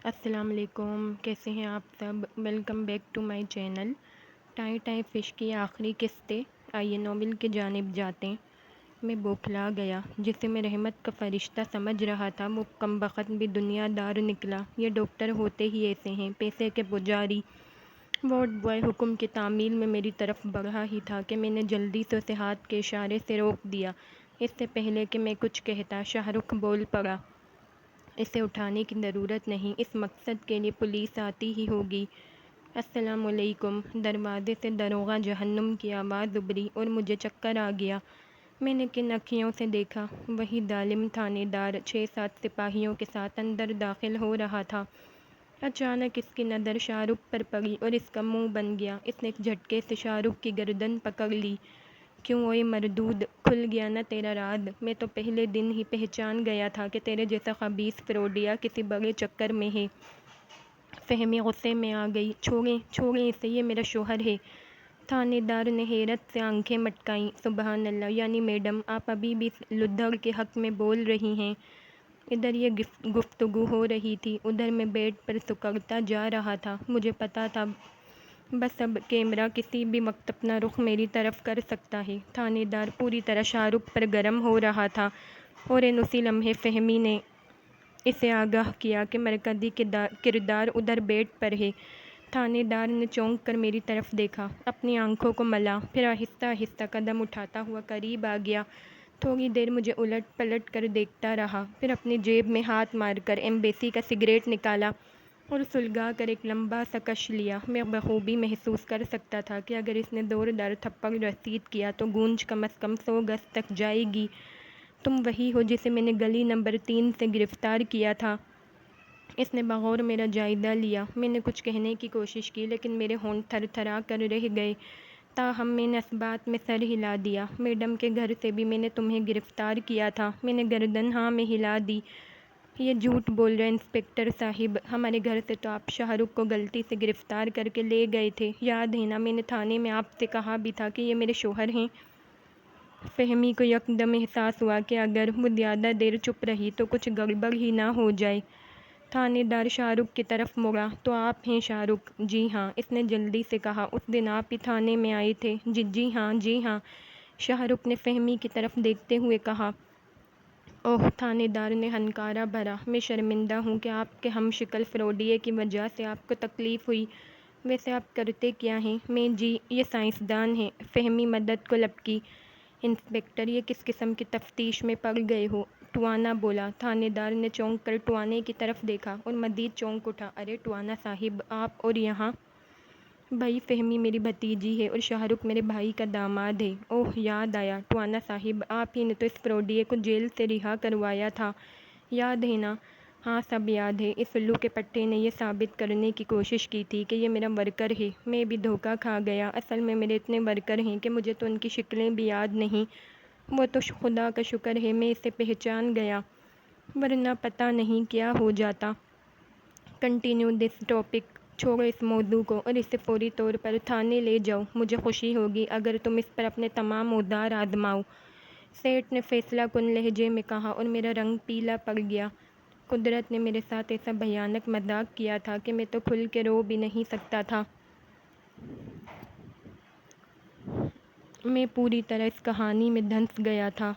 السلام علیکم، کیسے ہیں آپ سب؟ Welcome back to my channel. ٹائی فش کی آخری قسطیں، آئیے ناول کی جانب جاتے ہیں۔ میں بوکھلا گیا۔ جسے میں رحمت کا فرشتہ سمجھ رہا تھا وہ کمبخت بھی دنیا دار نکلا۔ یہ ڈاکٹر ہوتے ہی ایسے ہیں، پیسے کے پجاری۔ وارڈ بوائے حکم کی تعمیل میں میری طرف بڑھا ہی تھا کہ میں نے جلدی سے اسے ہاتھ کے اشارے سے روک دیا۔ اس سے پہلے کہ میں کچھ کہتا شاہ رخ بول پڑا، اسے اٹھانے کی ضرورت نہیں، اس مقصد کے لیے پولیس آتی ہی ہوگی۔ السلام علیکم۔ دروازے سے داروغہ جہنم کی آواز ابھری اور مجھے چکر آ گیا۔ میں نے کن اکھیوں سے دیکھا؟ وہی ظالم تھانے دار 6-7 سپاہیوں کے ساتھ اندر داخل ہو رہا تھا۔ اچانک اس کی نظر شاہ رخ پر پڑی اور اس کا منہ بن گیا۔ اس نے ایک جھٹکے سے شاہ رخ کی گردن پکڑ لی۔ کیوں اوئے مردود، کھل گیا نا تیرا راز؟ میں تو پہلے دن ہی پہچان گیا تھا کہ تیرے جیسا خبیث فروڈیا کسی بڑے چکر میں ہے۔ فہمی غصے میں آ گئی۔ چھوڑیں اسے، یہ میرا شوہر ہے۔ تھانے دار نے حیرت سے آنکھیں مٹکائیں۔ سبحان اللہ، یعنی میڈم آپ ابھی بھی اس لدھڑ کے حق میں بول رہی ہیں؟ ادھر یہ گفتگو ہو رہی تھی، ادھر میں بیڈ پر سکڑتا جا رہا تھا۔ مجھے پتا تھا بس اب کیمرہ کسی بھی وقت اپنا رخ میری طرف کر سکتا ہے۔ تھانے دار پوری طرح شاہ رخ پر گرم ہو رہا تھا اور اسی لمحے فہمی نے اسے آگاہ کیا کہ مرکزی کردار ادھر بیڈ پر ہے۔ تھانے دار نے چونک کر میری طرف دیکھا، اپنی آنکھوں کو ملا، پھر آہستہ آہستہ قدم اٹھاتا ہوا قریب آ گیا۔ تھوڑی دیر مجھے الٹ پلٹ کر دیکھتا رہا، پھر اپنی جیب میں ہاتھ مار کر ایمبیسی کا سگریٹ نکالا اور سلگا کر ایک لمبا سا کش لیا۔ میں بخوبی محسوس کر سکتا تھا کہ اگر اس نے زوردار تھپڑ رسید کیا تو گونج کم از کم 100 گز تک جائے گی۔ تم وہی ہو جسے میں نے گلی نمبر 3 سے گرفتار کیا تھا؟ اس نے بغور میرا جائزہ لیا۔ میں نے کچھ کہنے کی کوشش کی لیکن میرے ہونٹ تھر تھرا کر رہ گئے۔ تاہم میں نے اس بات میں سر ہلا دیا۔ میڈم کے گھر سے بھی میں نے تمہیں گرفتار کیا تھا۔ میں نے گردن ہاں میں ہلا دی۔ یہ جھوٹ بول رہے انسپکٹر صاحب، ہمارے گھر سے تو آپ شاہ رخ کو غلطی سے گرفتار کر کے لے گئے تھے، یاد ہے نا؟ میں نے تھانے میں آپ سے کہا بھی تھا کہ یہ میرے شوہر ہیں۔ فہمی کو یکدم احساس ہوا کہ اگر وہ زیادہ دیر چپ رہی تو کچھ گڑبڑ ہی نہ ہو جائے۔ تھانے دار شاہ رخ کی طرف مڑا۔ تو آپ ہیں شاہ رخ؟ جی ہاں، اس نے جلدی سے کہا۔ اس دن آپ ہی تھانے میں آئے تھے؟ جی ہاں، شاہ رخ نے فہمی کی طرف دیکھتے ہوئے کہا۔ اوہ، تھانے دار نے ہنکارا بھرا۔ میں شرمندہ ہوں کہ آپ کے ہم شکل فروڈیے کی وجہ سے آپ کو تکلیف ہوئی۔ ویسے آپ کرتے کیا ہیں؟ میں یہ سائنسدان ہیں۔ فہمی مدد کو لپکی۔ انسپکٹر، یہ کس قسم کی تفتیش میں پڑ گئے ہو؟ ٹوانا بولا۔ تھانے دار نے چونک کر ٹوانے کی طرف دیکھا اور مزید چونک اٹھا۔ ارے ٹوانا صاحب، آپ اور یہاں؟ بھائی فہمی میری بھتیجی ہے اور شاہ رخ میرے بھائی کا داماد ہے۔ اوہ، یاد آیا۔ ٹوانا صاحب، آپ ہی نے تو اس فروڈیے کو جیل سے رہا کروایا تھا، یاد ہے نا؟ ہاں، سب یاد ہے۔ اس الو کے پٹھے نے یہ ثابت کرنے کی کوشش کی تھی کہ یہ میرا ورکر ہے۔ میں بھی دھوکہ کھا گیا۔ اصل میں میرے اتنے ورکر ہیں کہ مجھے تو ان کی شکلیں بھی یاد نہیں۔ وہ تو خدا کا شکر ہے میں اسے پہچان گیا، ورنہ پتہ نہیں کیا ہو جاتا۔ Continue this topic. چھوڑو اس موضوع کو اور اسے فوری طور پر تھانے لے جاؤ۔ مجھے خوشی ہوگی اگر تم اس پر اپنے تمام اوزار آزماؤ، سیٹ نے فیصلہ کن لہجے میں کہا اور میرا رنگ پیلا پڑ گیا۔ قدرت نے میرے ساتھ ایسا بھیانک مذاق کیا تھا کہ میں تو کھل کے رو بھی نہیں سکتا تھا۔ میں پوری طرح اس کہانی میں دھنس گیا تھا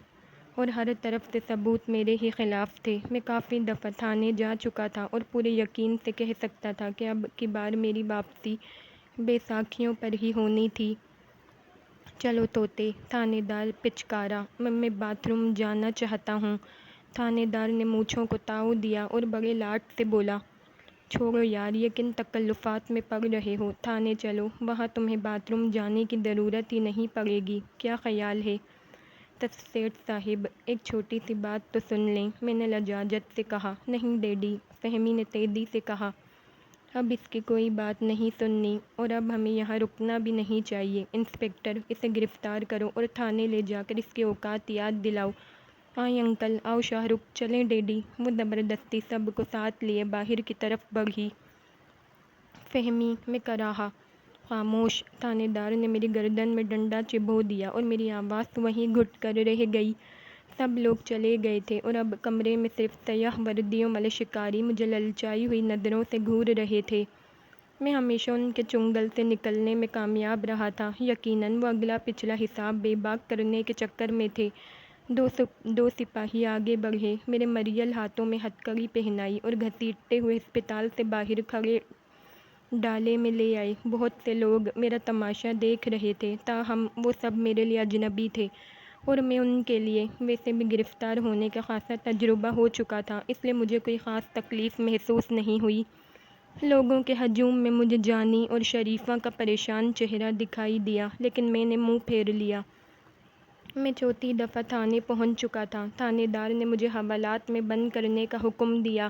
اور ہر طرف سے ثبوت میرے ہی خلاف تھے۔ میں کافی دفعہ تھانے جا چکا تھا اور پورے یقین سے کہہ سکتا تھا کہ اب کی بار میری واپسی بے ساکھیوں پر ہی ہونی تھی۔ چلو طوطے، تھانے دار پچکارا۔ میں باتھ روم جانا چاہتا ہوں۔ تھانے دار نے مونچھوں کو تاؤ دیا اور بڑے لاٹ سے بولا۔ چھوڑو یار، یہ کن تکلفات میں پڑ رہے ہو؟ تھانے چلو، وہاں تمہیں باتھ روم جانے کی ضرورت ہی نہیں پڑے گی۔ کیا خیال ہے؟ سیٹھ صاحب، ایک چھوٹی سی بات تو سن لیں، میں نے لجاجت سے کہا۔ نہیں ڈیڈی، فہمی نے تیزی سے کہا، اب اس کی کوئی بات نہیں سننی اور اب ہمیں یہاں رکنا بھی نہیں چاہیے۔ انسپکٹر، اسے گرفتار کرو اور تھانے لے جا کر اس کے اوقات یاد دلاؤ۔ آئیں انکل، آؤ شاہ رخ، چلیں ڈیڈی۔ وہ زبردستی سب کو ساتھ لیے باہر کی طرف بڑھی۔ فہمی، میں کراہا۔ خاموش۔ تھانے دار نے میری گردن میں ڈنڈا چبھو دیا اور میری آواز وہیں گھٹ کر رہ گئی۔ سب لوگ چلے گئے تھے اور اب کمرے میں صرف سیاہ وردیوں والے شکاری مجھے للچائی ہوئی نظروں سے گھور رہے تھے۔ میں ہمیشہ ان کے چنگل سے نکلنے میں کامیاب رہا تھا۔ یقیناً وہ اگلا پچھلا حساب بے باک کرنے کے چکر میں تھے۔ دو سپاہی آگے بڑھے، میرے مریل ہاتھوں میں ہتھ کڑی پہنائی اور گھسیٹتے ہوئے ہسپتال سے باہر کھڑے ڈالے میں لے آئے۔ بہت سے لوگ میرا تماشا دیکھ رہے تھے، تاہم وہ سب میرے لیے اجنبی تھے اور میں ان کے لیے۔ ویسے بھی گرفتار ہونے کا خاصا تجربہ ہو چکا تھا، اس لیے مجھے کوئی خاص تکلیف محسوس نہیں ہوئی۔ لوگوں کے ہجوم میں مجھے جانی اور شریفہ کا پریشان چہرہ دکھائی دیا، لیکن میں نے منہ پھیر لیا۔ میں چوتھی دفعہ تھانے پہنچ چکا تھا۔ تھانے دار نے مجھے حوالات میں بند کرنے کا حکم دیا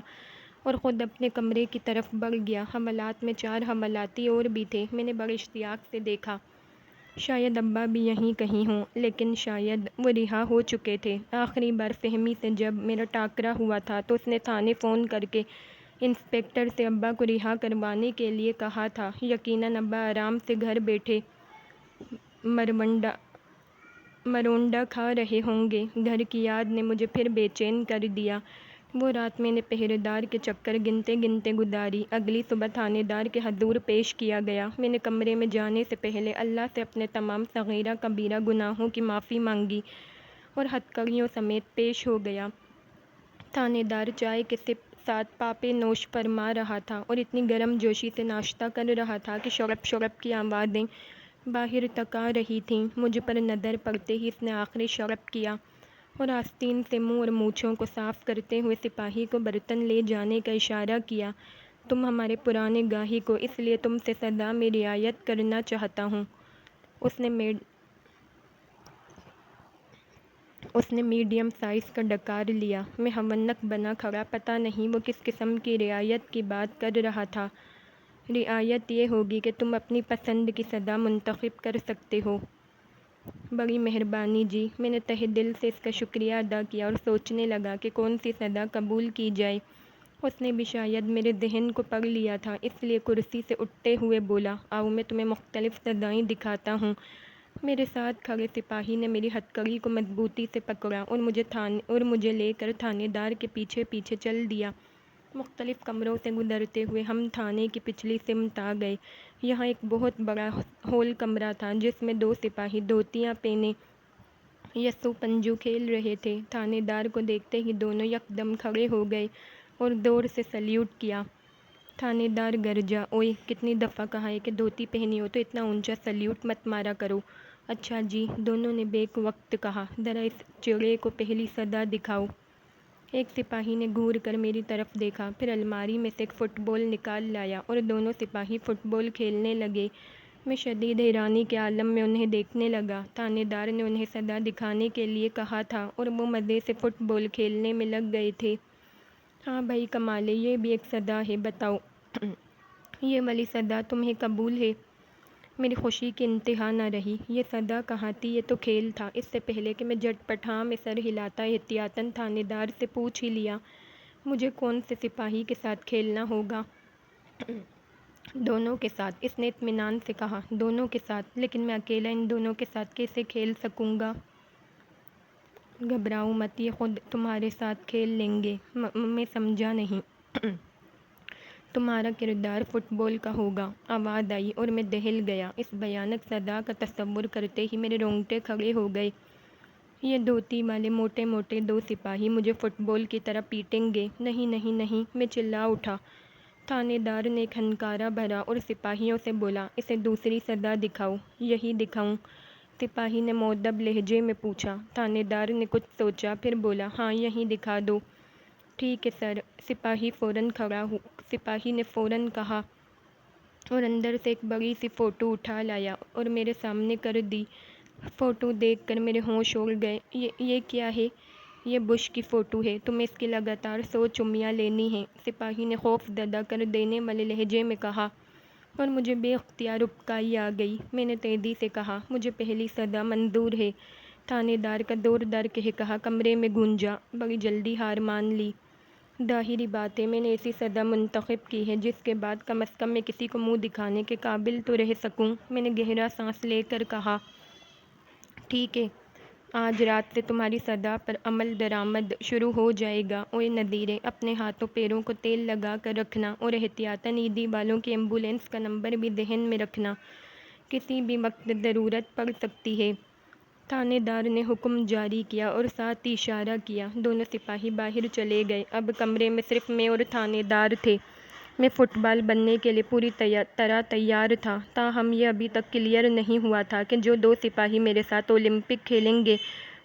اور خود اپنے کمرے کی طرف بڑھ گیا۔ حوالات میں 4 حوالاتی اور بھی تھے۔ میں نے بڑے اشتیاق سے دیکھا۔ شاید ابا بھی یہیں کہیں ہوں، لیکن شاید وہ رہا ہو چکے تھے۔ آخری بار فہمی سے جب میرا ٹاکرا ہوا تھا تو اس نے تھانے فون کر کے انسپکٹر سے ابا کو رہا کروانے کے لیے کہا تھا۔ یقیناً ابا آرام سے گھر بیٹھے مرونڈا کھا رہے ہوں گے۔ گھر کی یاد نے مجھے پھر بے چین کر دیا۔ وہ رات میں نے پہرے دار کے چکر گنتے گنتے گزاری۔ اگلی صبح تھانے دار کے حضور پیش کیا گیا۔ میں نے کمرے میں جانے سے پہلے اللہ سے اپنے تمام صغیرہ کبیرہ گناہوں کی معافی مانگی اور ہتھ کڑیوں سمیت پیش ہو گیا۔ تھانے دار چائے کے ساتھ پاپے نوش فرما رہا تھا اور اتنی گرم جوشی سے ناشتہ کر رہا تھا کہ شڑپ شڑپ کی آوازیں باہر تک آ رہی تھیں۔ مجھ پر نظر پڑتے ہی اس نے آخری شڑپ کیا اور آستین سے منہ اور مونچھوں کو صاف کرتے ہوئے سپاہی کو برتن لے جانے کا اشارہ کیا۔ تم ہمارے پرانے گاہک ہو، اس لیے تم سے سزا میں رعایت کرنا چاہتا ہوں۔ اس نے میڈیم سائز کا ڈکار لیا۔ میں ہونک بنا کھڑا، پتہ نہیں وہ کس قسم کی رعایت کی بات کر رہا تھا۔ رعایت یہ ہوگی کہ تم اپنی پسند کی سزا منتخب کر سکتے ہو۔ بڑی مہربانی جی۔ میں نے تہہ دل سے اس کا شکریہ ادا کیا اور سوچنے لگا کہ کون سی سزا قبول کی جائے۔ اس نے بھی شاید میرے ذہن کو پڑھ لیا تھا، اس لیے کرسی سے اٹھتے ہوئے بولا، آؤ میں تمہیں مختلف سزائیں دکھاتا ہوں۔ میرے ساتھ کھڑے سپاہی نے میری ہتھ کڑی کو مضبوطی سے پکڑا اور مجھے لے کر تھانے دار کے پیچھے پیچھے چل دیا۔ مختلف کمروں سے گزرتے ہوئے ہم تھانے کی پچھلی سمت آ گئے۔ یہاں ایک بہت بڑا ہول کمرہ تھا جس میں 2 سپاہی دھوتیاں پہنے یسو پنجو کھیل رہے تھے۔ تھانے دار کو دیکھتے ہی دونوں یکدم کھڑے ہو گئے اور زور سے سلیوٹ کیا۔ تھانے دار گرجا، اوئے کتنی دفعہ کہا ہے کہ دھوتی پہنی ہو تو اتنا اونچا سلیوٹ مت مارا کرو۔ اچھا جی، دونوں نے بیک وقت کہا، ذرا اس چڑے کو پہلی سزا دکھاؤ۔ ایک سپاہی نے گھور کر میری طرف دیکھا، پھر الماری میں سے ایک فٹ بال نکال لایا اور دونوں سپاہی فٹ بال کھیلنے لگے۔ میں شدید حیرانی کے عالم میں انہیں دیکھنے لگا۔ تھانے دار نے انہیں سزا دکھانے کے لیے کہا تھا اور وہ مزے سے فٹ بال کھیلنے میں لگ گئے تھے۔ ہاں بھائی کمال ہے، یہ بھی ایک سزا ہے، بتاؤ یہ والی سزا تمہیں قبول ہے؟ میری خوشی کی انتہا نہ رہی۔ یہ سزا کہاں تھی، یہ تو کھیل تھا۔ اس سے پہلے کہ میں جھٹ پٹ ہاں میں سر ہلاتا احتیاطاً تھانے دار سے پوچھ ہی لیا، مجھے کون سے سپاہی کے ساتھ کھیلنا ہوگا؟ دونوں کے ساتھ، اس نے اطمینان سے کہا۔ دونوں کے ساتھ؟ لیکن میں اکیلا ان دونوں کے ساتھ کیسے کھیل سکوں گا؟ گھبراؤ مت، یہ خود تمہارے ساتھ کھیل لیں گے۔ میں سمجھا نہیں۔ تمہارا کردار فٹ بال کا ہوگا، آواز آئی اور میں دہل گیا۔ اس بھیانک سزا کا تصور کرتے ہی میرے رونگٹے کھڑے ہو گئے۔ یہ دھوتی والے موٹے موٹے 2 سپاہی مجھے فٹ بال کی طرح پیٹیں گے؟ نہیں نہیں نہیں، میں چلا اٹھا۔ تھانے دار نے ایک ہنکارا بھرا اور سپاہیوں سے بولا، اسے دوسری سزا دکھاؤ۔ یہی دکھاؤں؟ سپاہی نے مؤدب لہجے میں پوچھا۔ تھانے دار نے کچھ سوچا، پھر بولا، ہاں یہی دکھا دو۔ ٹھیک ہے سر۔ سپاہی نے فوراً کہا اور اندر سے ایک بڑی سی فوٹو اٹھا لایا اور میرے سامنے کر دی۔ فوٹو دیکھ کر میرے ہوش اڑ گئے۔ یہ کیا ہے؟ یہ بش کی فوٹو ہے، تمہیں اس کی لگاتار 100 چمیاں لینی ہیں، سپاہی نے خوف زدہ کر دینے والے لہجے میں کہا اور مجھے بے اختیار اکائی آ گئی۔ میں نے تیزی سے کہا، مجھے پہلی سزا منظور ہے۔ تھانے دار کا زوردار قہقہا کمرے میں گونجا۔ بڑی جلدی ہار مان لی۔ ظاہری بات ہے، میں نے ایسی سزا منتخب کی ہے جس کے بعد کم از کم میں کسی کو منہ دکھانے کے قابل تو رہ سکوں۔ میں نے گہرا سانس لے کر کہا، ٹھیک ہے، آج رات سے تمہاری صدا پر عمل درآمد شروع ہو جائے گا۔ اوے ندیرے، اپنے ہاتھوں پیروں کو تیل لگا کر رکھنا اور احتیاطاً عیدی والوں کی ایمبولینس کا نمبر بھی ذہن میں رکھنا، کسی بھی وقت ضرورت پڑ سکتی ہے۔ تھانے دار نے حکم جاری کیا اور ساتھ اشارہ کیا۔ دونوں سپاہی باہر چلے گئے۔ اب کمرے میں صرف میں اور تھانے دار تھے۔ میں فٹ بال بننے کے لیے پوری طرح تیار تھا، تاہم یہ ابھی تک کلیئر نہیں ہوا تھا کہ جو دو سپاہی میرے ساتھ اولمپک کھیلیں گے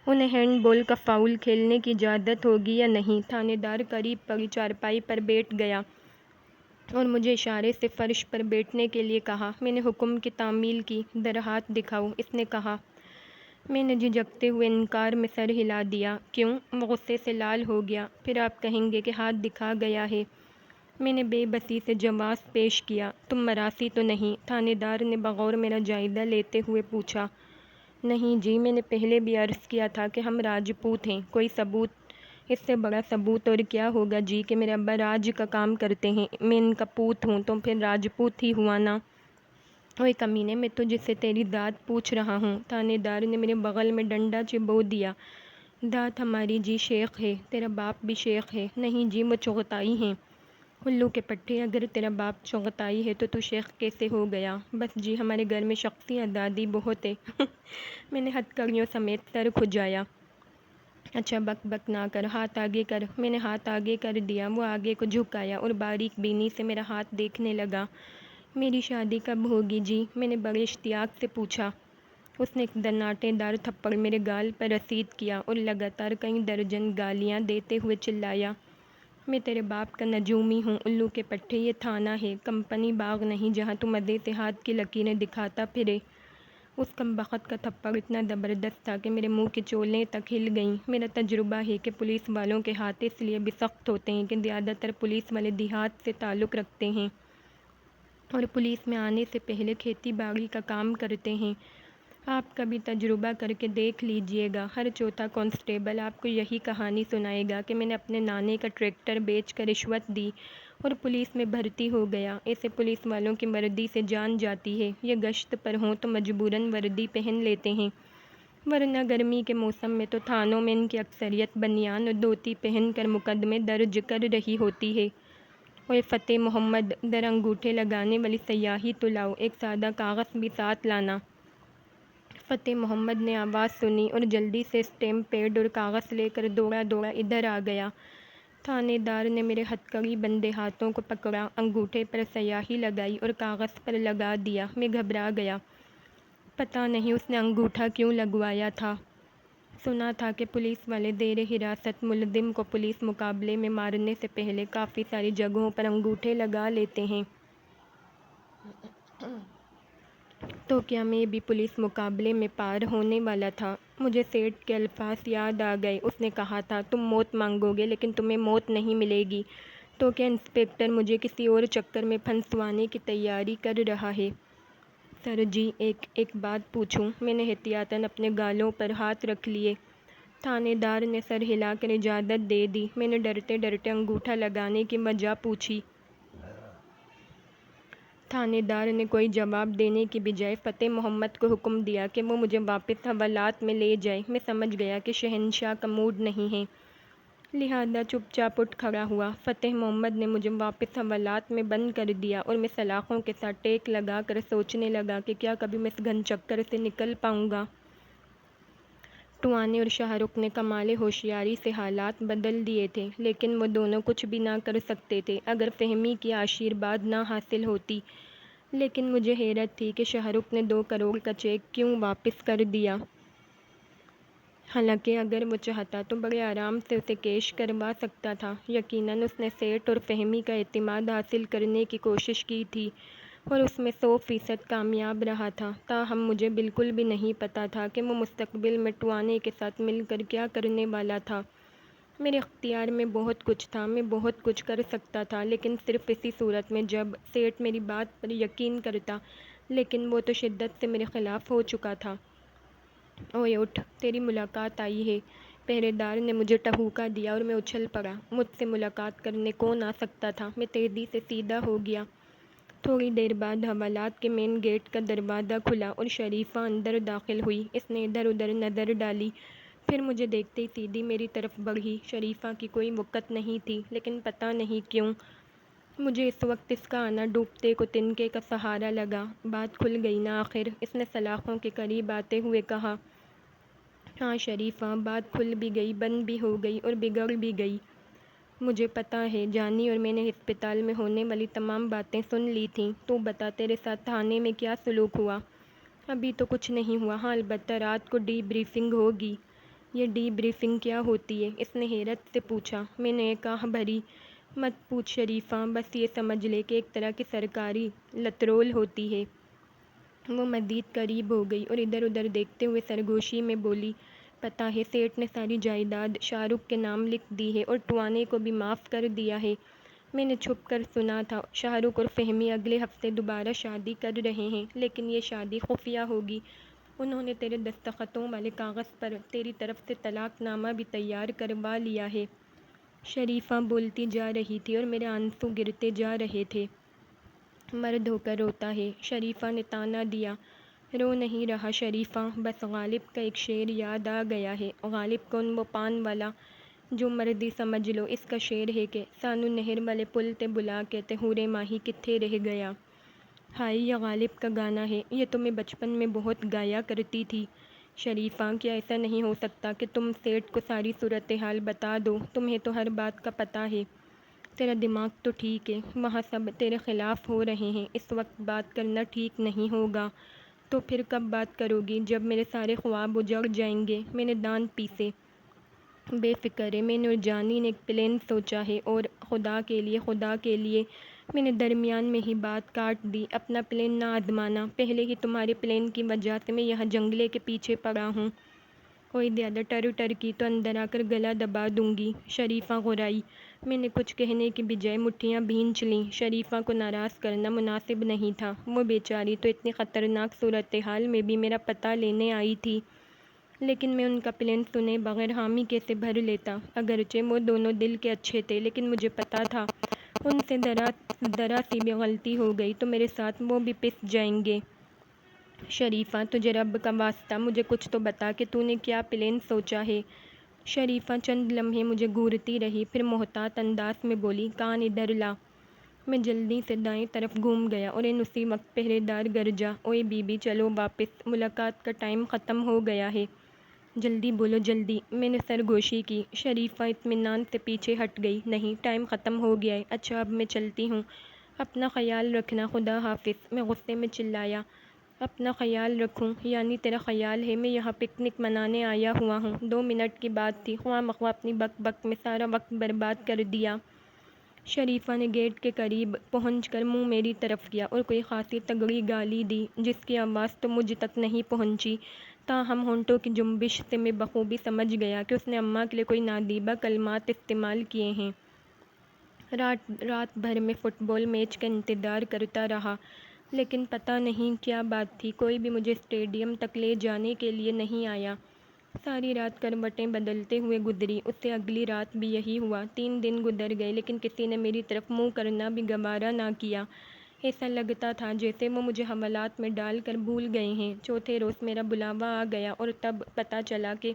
انہیں ہینڈ بال کا فاؤل کھیلنے کی اجازت ہوگی یا نہیں۔ تھانے دار قریب پڑی چارپائی پر بیٹھ گیا اور مجھے اشارے سے فرش پر بیٹھنے کے لیے کہا۔ میں نے حکم کی تعمیل کی۔ ذرا ہاتھ دکھاؤ، اس نے کہا۔ میں نے جھجکتے ہوئے انکار میں سر ہلا دیا۔ کیوں؟ وہ غصے سے لال ہو گیا۔ پھر آپ کہیں گے کہ ہاتھ دکھا گیا ہے۔ میں نے بے بسی سے جواز پیش کیا۔ تم مراسی تو نہیں؟ تھانے دار نے بغور میرا جائزہ لیتے ہوئے پوچھا۔ نہیں جی، میں نے پہلے بھی عرض کیا تھا کہ ہم راجپوت ہیں۔ کوئی ثبوت؟ اس سے بڑا ثبوت اور کیا ہوگا جی کہ میرے ابا راج کا کام کرتے ہیں۔ میں ان کا پوت ہوں تو پھر راجپوت ہی ہوا نا۔ اوے کمینے، میں تجھ سے تیری ذات پوچھ رہا ہوں۔ تھانے دار نے میرے بغل میں ڈنڈا چبو دیا۔ ذات ہماری جی شیخ ہے۔ تیرا باپ بھی شیخ ہے؟ نہیں جی، وہ چغتائی ہیں۔ الو کے پٹھے، اگر تیرا باپ چغتائی ہے تو شیخ کیسے ہو گیا؟ بس جی، ہمارے گھر میں شخصی آزادی بہت ہے۔ میں نے ہتھ کڑیوں سمیت سر کھجایا۔ اچھا بک بک نہ کر، ہاتھ آگے کر۔ میں نے ہاتھ آگے کر دیا۔ وہ آگے کو جھکایا اور باریک بینی سے میرا ہاتھ دیکھنے لگا۔ میری شادی کب ہوگی جی؟ میں نے بڑے اشتیاق سے پوچھا۔ اس نے ایک دناٹے دار تھپڑ میرے گال پر رسید کیا اور لگاتار کئی درجن گالیاں دیتے ہوئے چلایا۔ میں تیرے باپ کا نجومی ہوں، الو کے پٹھے۔ یہ تھانہ ہے، کمپنی باغ نہیں جہاں تو مزے سے ہاتھ کی لکیریں دکھاتا پھرے۔ اس کمبخت کا تھپڑ اتنا زبردست تھا کہ میرے منہ کی چولیں تک ہل گئیں۔ میرا تجربہ ہے کہ پولیس والوں کے ہاتھ اس لیے بھی سخت ہوتے ہیں کہ زیادہ تر پولیس والے دیہات سے تعلق رکھتے ہیں اور پولیس میں آنے سے پہلے کھیتی باڑی کا کام کرتے ہیں۔ آپ کبھی تجربہ کر کے دیکھ لیجئے گا، ہر چوتھا کانسٹیبل آپ کو یہی کہانی سنائے گا کہ میں نے اپنے نانے کا ٹریکٹر بیچ کر رشوت دی اور پولیس میں بھرتی ہو گیا۔ ایسے پولیس والوں کی وردی سے جان جاتی ہے۔ یہ گشت پر ہوں تو مجبوراً وردی پہن لیتے ہیں، ورنہ گرمی کے موسم میں تو تھانوں میں ان کی اکثریت بنیان اور دھوتی پہن کر مقدمے درج کر رہی ہوتی ہے۔ اوے فتح محمد، ذرا انگوٹھے لگانے والی سیاہی تو لاؤ، ایک سادہ کاغذ بھی ساتھ لانا۔ فتح محمد نے آواز سنی اور جلدی سے اسٹیمپ پیڈ اور کاغذ لے کر دوڑا دوڑا ادھر آ گیا۔ تھانے دار نے میرے ہتھکڑی بندے ہاتھوں کو پکڑا، انگوٹھے پر سیاہی لگائی اور کاغذ پر لگا دیا۔ میں گھبرا گیا۔ پتہ نہیں اس نے انگوٹھا کیوں لگوایا تھا۔ سنا تھا کہ پولیس والے زیر حراست ملزم کو پولیس مقابلے میں مارنے سے پہلے کافی ساری جگہوں پر انگوٹھے لگا لیتے ہیں۔ تو کیا میں بھی پولیس مقابلے میں پار ہونے والا تھا؟ مجھے سیٹھ کے الفاظ یاد آ گئے۔ اس نے کہا تھا، تم موت مانگو گے لیکن تمہیں موت نہیں ملے گی۔ تو کیا انسپکٹر مجھے کسی اور چکر میں پھنسوانے کی تیاری کر رہا ہے؟ سر جی، ایک بات پوچھوں؟ میں نے احتیاطاً اپنے گالوں پر ہاتھ رکھ لیے۔ تھانے دار نے سر ہلا کر اجازت دے دی۔ میں نے ڈرتے ڈرتے انگوٹھا لگانے کی وجہ پوچھی۔ تھانے دار نے کوئی جواب دینے کی بجائے فتح محمد کو حکم دیا کہ وہ مجھے واپس حوالات میں لے جائے۔ میں سمجھ گیا کہ شہنشاہ کا موڈ نہیں ہے، لہذا چپ چاپ اٹھ کھڑا ہوا۔ فتح محمد نے مجھے واپس حوالات میں بند کر دیا اور میں سلاخوں کے ساتھ ٹیک لگا کر سوچنے لگا کہ کیا کبھی میں اس گھن چکر سے نکل پاؤں گا۔ ٹوانے اور شاہ رخ نے کمال ہوشیاری سے حالات بدل دیے تھے، لیکن وہ دونوں کچھ بھی نہ کر سکتے تھے اگر فہمی کی آشیرواد نہ حاصل ہوتی۔ لیکن مجھے حیرت تھی کہ شاہ رخ نے 2 کروڑ کا چیک کیوں واپس کر دیا؟ حالانکہ اگر وہ چاہتا تو بڑے آرام سے اسے کیش کروا سکتا تھا۔ یقیناً اس نے سیٹھ اور فہمی کا اعتماد حاصل کرنے کی کوشش کی تھی اور اس میں 100% کامیاب رہا تھا، تاہم مجھے بالکل بھی نہیں پتہ تھا کہ وہ مستقبل میں ٹوانے کے ساتھ مل کر کیا کرنے والا تھا۔ میرے اختیار میں بہت کچھ تھا، میں بہت کچھ کر سکتا تھا، لیکن صرف اسی صورت میں جب سیٹھ میری بات پر یقین کرتا، لیکن وہ تو شدت سے میرے خلاف ہو چکا تھا۔ اوے اٹھ، تیری ملاقات آئی ہے۔ پہرے دار نے مجھے ٹہوکا دیا اور میں اچھل پڑا۔ مجھ سے ملاقات کرنے کون آ سکتا تھا؟ میں تیزی سے سیدھا ہو گیا۔ تھوڑی دیر بعد حوالات کے مین گیٹ کا دروازہ کھلا اور شریفہ اندر داخل ہوئی۔ اس نے ادھر ادھر نظر ڈالی پھر مجھے دیکھتے ہی سیدھی میری طرف بڑھی۔ شریفہ کی کوئی وقت نہیں تھی، لیکن پتہ نہیں کیوں مجھے اس وقت اس کا آنا ڈوبتے کو تنکے کا سہارا لگا۔ بات کھل گئی نا آخر، اس نے سلاخوں کے قریب آتے ہوئے کہا۔ ہاں شریفہ، بات کھل بھی گئی، بند بھی ہو گئی اور بگڑ بھی گئی۔ مجھے پتہ ہے جانی، اور میں نے ہسپتال میں ہونے والی تمام باتیں سن لی تھیں۔ تو بتا، تیرے ساتھ تھانے میں کیا سلوک ہوا؟ ابھی تو کچھ نہیں ہوا، ہاں البتہ رات کو ڈی بریفنگ ہوگی۔ یہ ڈی بریفنگ کیا ہوتی ہے؟ اس نے حیرت سے پوچھا۔ میں نے کہا بھری مت پوچھ شریفہ، بس یہ سمجھ لے کہ ایک طرح کی سرکاری لترول ہوتی ہے۔ وہ مزید قریب ہو گئی اور ادھر ادھر دیکھتے ہوئے سرگوشی میں بولی، پتہ ہے سیٹھ نے ساری جائیداد شاہ رخ کے نام لکھ دی ہے اور ٹوانے کو بھی معاف کر دیا ہے۔ میں نے چھپ کر سنا تھا شاہ رخ اور فہمی اگلے ہفتے دوبارہ شادی کر رہے ہیں، لیکن یہ شادی خفیہ ہوگی۔ انہوں نے تیرے دستخطوں والے کاغذ پر تیری طرف سے طلاق نامہ بھی تیار کروا لیا ہے۔ شریفہ بولتی جا رہی تھی اور میرے آنسو گرتے جا رہے تھے۔ مرد ہو کر روتا ہے، شریفہ نے طعنہ دیا۔ رو نہیں رہا شریفہ، بس غالب کا ایک شعر یاد آ گیا ہے۔ غالب کون؟ وہ پان والا، جو مرضی سمجھ لو۔ اس کا شعر ہے کہ سانو نہر والے پل تے بلا کے تے ہورے ماہی کتھے رہ گیا۔ ہائے، یہ غالب کا گانا ہے، یہ تو میں بچپن میں بہت گایا کرتی تھی۔ شریفہ، کیا ایسا نہیں ہو سکتا کہ تم سیٹھ کو ساری صورتحال بتا دو؟ تمہیں تو ہر بات کا پتہ ہے۔ تیرا دماغ تو ٹھیک ہے، وہاں سب تیرے خلاف ہو رہے ہیں، اس وقت بات کرنا ٹھیک نہیں ہوگا۔ تو پھر کب بات کرو گی؟ جب میرے سارے خواب اجڑ جائیں گے۔ میں نے دانت پیسے۔ بے فکر ہے، میں نے اور جانی نے ایک پلان سوچا ہے، اور خدا کے لیے میں نے درمیان میں ہی بات کاٹ دی۔ اپنا پلان نہ آزمانا، پہلے ہی تمہارے پلان کی وجہ سے میں یہاں جنگلے کے پیچھے پڑا ہوں۔ کوئی زیادہ ٹر کی تو اندر آ کر گلا دبا دوں گی۔ شریفہ غرائی۔ میں نے کچھ کہنے کی بجائے مٹھیاں بھینچ لیں۔ شریفہ کو ناراض کرنا مناسب نہیں تھا، وہ بیچاری تو اتنی خطرناک صورتحال میں بھی میرا پتہ لینے آئی تھی، لیکن میں ان کا پلان سنے بغیر حامی کیسے بھر لیتا؟ اگرچہ وہ دونوں دل کے اچھے تھے، لیکن مجھے پتہ تھا ان سے ذرا سی بھی غلطی ہو گئی تو میرے ساتھ وہ بھی پس جائیں گے۔ شریفہ، تجھے رب کا واسطہ مجھے کچھ تو بتا کہ تو نے کیا پلان سوچا ہے؟ شریفہ چند لمحے مجھے گھورتی رہی، پھر محتاط انداز میں بولی، کان ادھر لا۔ میں جلدی سے دائیں طرف گھوم گیا اور اسی وقت پہرے دار گرجا، اوئے بی بی چلو واپس، ملاقات کا ٹائم ختم ہو گیا ہے۔ جلدی بولو جلدی، میں نے سرگوشی کی۔ شریفہ اطمینان سے پیچھے ہٹ گئی۔ نہیں، ٹائم ختم ہو گیا ہے۔ اچھا اب میں چلتی ہوں، اپنا خیال رکھنا، خدا حافظ۔ میں غصے میں چلایا، اپنا خیال رکھوں؟ یعنی تیرا خیال ہے میں یہاں پکنک منانے آیا ہوا ہوں؟ 2 منٹ کی بات تھی، خواہ مخواہ اپنی بک بک میں سارا وقت برباد کر دیا۔ شریفہ نے گیٹ کے قریب پہنچ کر منہ میری طرف کیا اور کوئی خاصی تگڑی گالی دی، جس کی آواز تو مجھ تک نہیں پہنچی، تاہم ہونٹوں کی جنبش سے میں بخوبی سمجھ گیا کہ اس نے اماں کے لیے کوئی نادیبہ کلمات استعمال کیے ہیں۔ رات بھر میں فٹ بال میچ کا انتظار کرتا رہا، لیکن پتہ نہیں کیا بات تھی، کوئی بھی مجھے اسٹیڈیم تک لے جانے کے لیے نہیں آیا۔ ساری رات کروٹیں بدلتے ہوئے گزری، اس سے اگلی رات بھی یہی ہوا۔ 3 دن گزر گئے، لیکن کسی نے میری طرف منہ کرنا بھی گوارا نہ کیا۔ ایسا لگتا تھا جیسے وہ مجھے حوالات میں ڈال کر بھول گئے ہیں۔ چوتھے روز میرا بلاوا آ گیا اور تب پتہ چلا کہ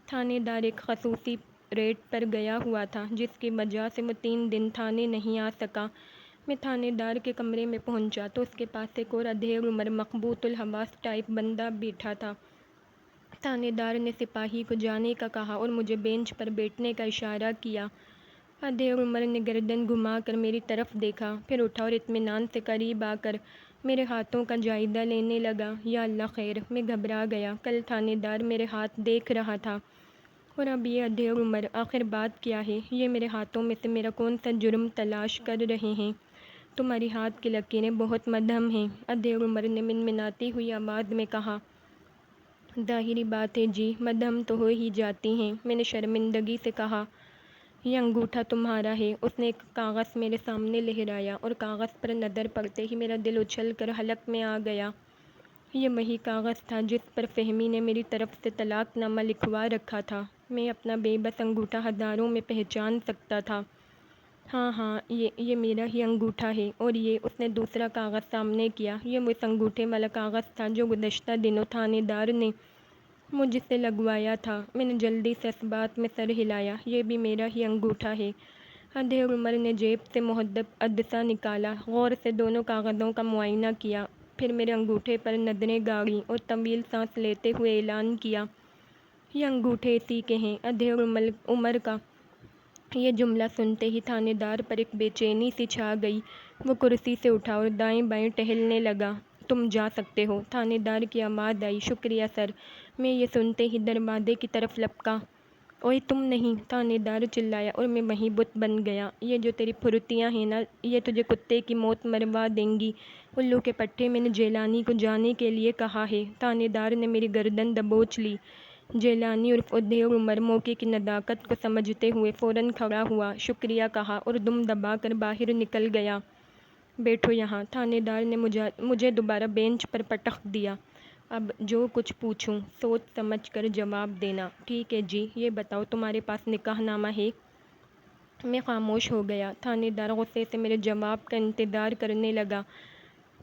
تھانے دار ایک خصوصی ریڈ پر گیا ہوا تھا، جس کی وجہ سے وہ 3 دن تھانے نہیں آ سکا۔ میں تھانے دار کے کمرے میں پہنچا تو اس کے پاس ایک اور ادھیڑ عمر مخبوط الحواس ٹائپ بندہ بیٹھا تھا۔ تھانے دار نے سپاہی کو جانے کا کہا اور مجھے بینچ پر بیٹھنے کا اشارہ کیا۔ ادھیڑ عمر نے گردن گھما کر میری طرف دیکھا، پھر اٹھا اور اطمینان سے قریب آ کر میرے ہاتھوں کا جائزہ لینے لگا۔ یا اللہ خیر! میں گھبرا گیا۔ کل تھانے دار میرے ہاتھ دیکھ رہا تھا، اور اب یہ ادھیڑ عمر! آخر بات کیا ہے؟ یہ میرے ہاتھوں میں سے میرا کون سا جرم تلاش کر رہے ہیں؟ تمہاری ہاتھ کی لکیریں بہت مدھم ہیں، ادھیڑ عمر نے منمناتی ہوئی آواز میں کہا۔ ظاہری بات ہے جی، مدھم تو ہو ہی جاتی ہیں، میں نے شرمندگی سے کہا۔ یہ انگوٹھا تمہارا ہے؟ اس نے ایک کاغذ میرے سامنے لہرایا، اور کاغذ پر نظر پڑتے ہی میرا دل اچھل کر حلق میں آ گیا۔ یہ وہی کاغذ تھا جس پر فہمی نے میری طرف سے طلاق نامہ لکھوا رکھا تھا۔ میں اپنا بے بس انگوٹھا ہزاروں میں پہچان سکتا تھا۔ ہاں ہاں، یہ میرا ہی انگوٹھا ہے، اور یہ، اس نے دوسرا کاغذ سامنے کیا، یہ وہ اس انگوٹھے والا کاغذ تھا جو گزشتہ دنوں تھانے دار نے مجھ سے لگوایا تھا۔ میں نے جلدی سے اس بات میں سر ہلایا۔ یہ بھی میرا ہی انگوٹھا ہے۔ ادھیر عمر نے جیب سے مہذب عدسہ نکالا، غور سے دونوں کاغذوں کا معائنہ کیا، پھر میرے انگوٹھے پر نظریں گاڑیں اور طویل سانس لیتے ہوئے اعلان کیا، یہ انگوٹھے اسی کے ہیں، ادھیر عمر کا۔ یہ جملہ سنتے ہی تھانے دار پر ایک بے چینی سی چھا گئی۔ وہ کرسی سے اٹھا اور دائیں بائیں ٹہلنے لگا۔ تم جا سکتے ہو، تھانے دار کی آواز آئی۔ شکریہ سر۔ میں یہ سنتے ہی دروازے کی طرف لپکا۔ اوئے تم نہیں، تھانے دار چلایا اور میں وہیں بت بن گیا۔ یہ جو تیری پھرتیاں ہیں نا، یہ تجھے کتے کی موت مروا دیں گی۔ الو کے پٹھے، میں نے جیلانی کو جانے کے لیے کہا ہے۔ تھانے دار نے میری گردن دبوچ لی۔ جیلانی عرف ادھیر عمر موقع کی نزاکت کو سمجھتے ہوئے فوراً کھڑا ہوا، شکریہ کہا اور دم دبا کر باہر نکل گیا۔ بیٹھو یہاں۔ تھانے دار نے مجھے دوبارہ بینچ پر پٹخ دیا۔ اب جو کچھ پوچھوں سوچ سمجھ کر جواب دینا۔ ٹھیک ہے جی، یہ بتاؤ تمہارے پاس نکاح نامہ ہے؟ میں خاموش ہو گیا۔ تھانے دار غصے سے میرے جواب کا انتظار کرنے لگا۔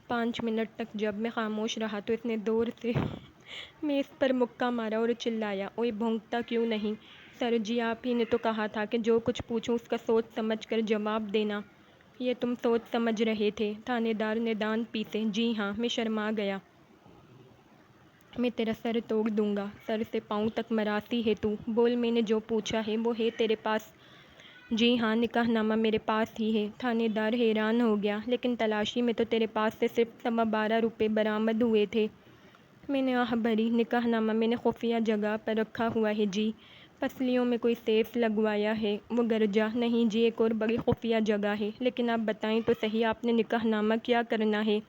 5 منٹ تک جب میں خاموش رہا تو اس نے زور سے میز پر مکہ مارا اور چلایا، اوئے بھونکتا کیوں نہیں؟ سر جی، آپ ہی نے تو کہا تھا کہ جو کچھ پوچھوں اس کا سوچ سمجھ کر جواب دینا۔ یہ تم سوچ سمجھ رہے تھے؟ تھانے دار نے دانت پیسے۔ جی ہاں۔ میں شرما گیا۔ میں تیرا سر توڑ دوں گا۔ سر سے پاؤں تک مراسی ہے تو۔ بول، میں نے جو پوچھا ہے وہ ہے تیرے پاس؟ جی ہاں، نکاح نامہ میرے پاس ہی ہے۔ تھانے دار حیران ہو گیا۔ لیکن تلاشی میں تو تیرے پاس سے صرف 12.25 روپے برآمد ہوئے تھے۔ میں نے آہ بھری۔ نکاح نامہ میں نے خفیہ جگہ پر رکھا ہوا ہے جی۔ پسلیوں میں کوئی سیف لگوایا ہے؟ وہ گرجا۔ نہیں جی، ایک اور بڑی خفیہ جگہ ہے۔ لیکن آپ بتائیں تو صحیح، آپ نے نکاح نامہ کیا کرنا ہے؟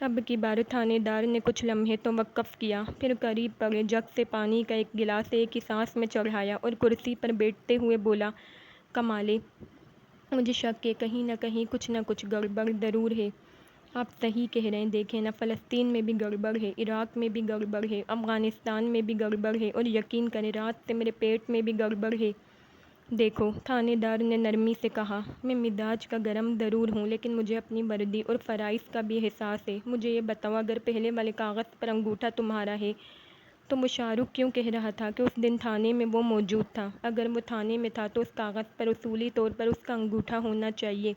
اب کی بار تھانے دار نے کچھ لمحے توقف کیا، پھر قریب پڑے جگ سے پانی کا ایک گلاس ایک ہی سانس میں چڑھایا اور کرسی پر بیٹھتے ہوئے بولا، کمالے، مجھے شک ہے کہیں نہ کہیں کچھ نہ کچھ گڑبڑ ضرور ہے۔ آپ صحیح کہہ رہے ہیں۔ دیکھیں نا، فلسطین میں بھی گڑبڑ ہے، عراق میں بھی گڑبڑ ہے، افغانستان میں بھی گڑبڑ ہے، اور یقین کریں رات سے میرے پیٹ میں بھی گڑبڑ ہے۔ دیکھو، تھانے دار نے نرمی سے کہا، میں مزاج کا گرم ضرور ہوں، لیکن مجھے اپنی وردی اور فرائض کا بھی احساس ہے۔ مجھے یہ بتاؤ، اگر پہلے والے کاغذ پر انگوٹھا تمہارا ہے تو وہ شاہ رخ کیوں کہہ رہا تھا کہ اس دن تھانے میں وہ موجود تھا؟ اگر وہ تھانے میں تھا تو اس کاغذ پر اصولی طور پر اس کا انگوٹھا ہونا چاہیے۔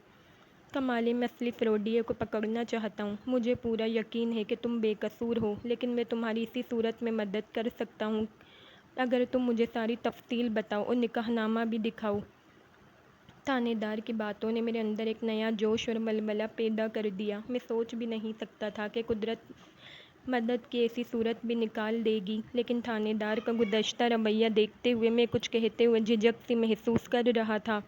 کمالے، میں اصلی فروڈیے کو پکڑنا چاہتا ہوں۔ مجھے پورا یقین ہے کہ تم بے قصور ہو، لیکن میں تمہاری اسی صورت میں مدد کر سکتا ہوں اگر تم مجھے ساری تفصیل بتاؤ اور نکاح نامہ بھی دکھاؤ۔ تھانے دار کی باتوں نے میرے اندر ایک نیا جوش اور ولولہ پیدا کر دیا۔ میں سوچ بھی نہیں سکتا تھا کہ قدرت مدد کی ایسی صورت بھی نکال دے گی، لیکن تھانے دار کا گزشتہ رویہ دیکھتے ہوئے میں کچھ کہتے ہوئے جھجک سی محسوس کر رہا تھا۔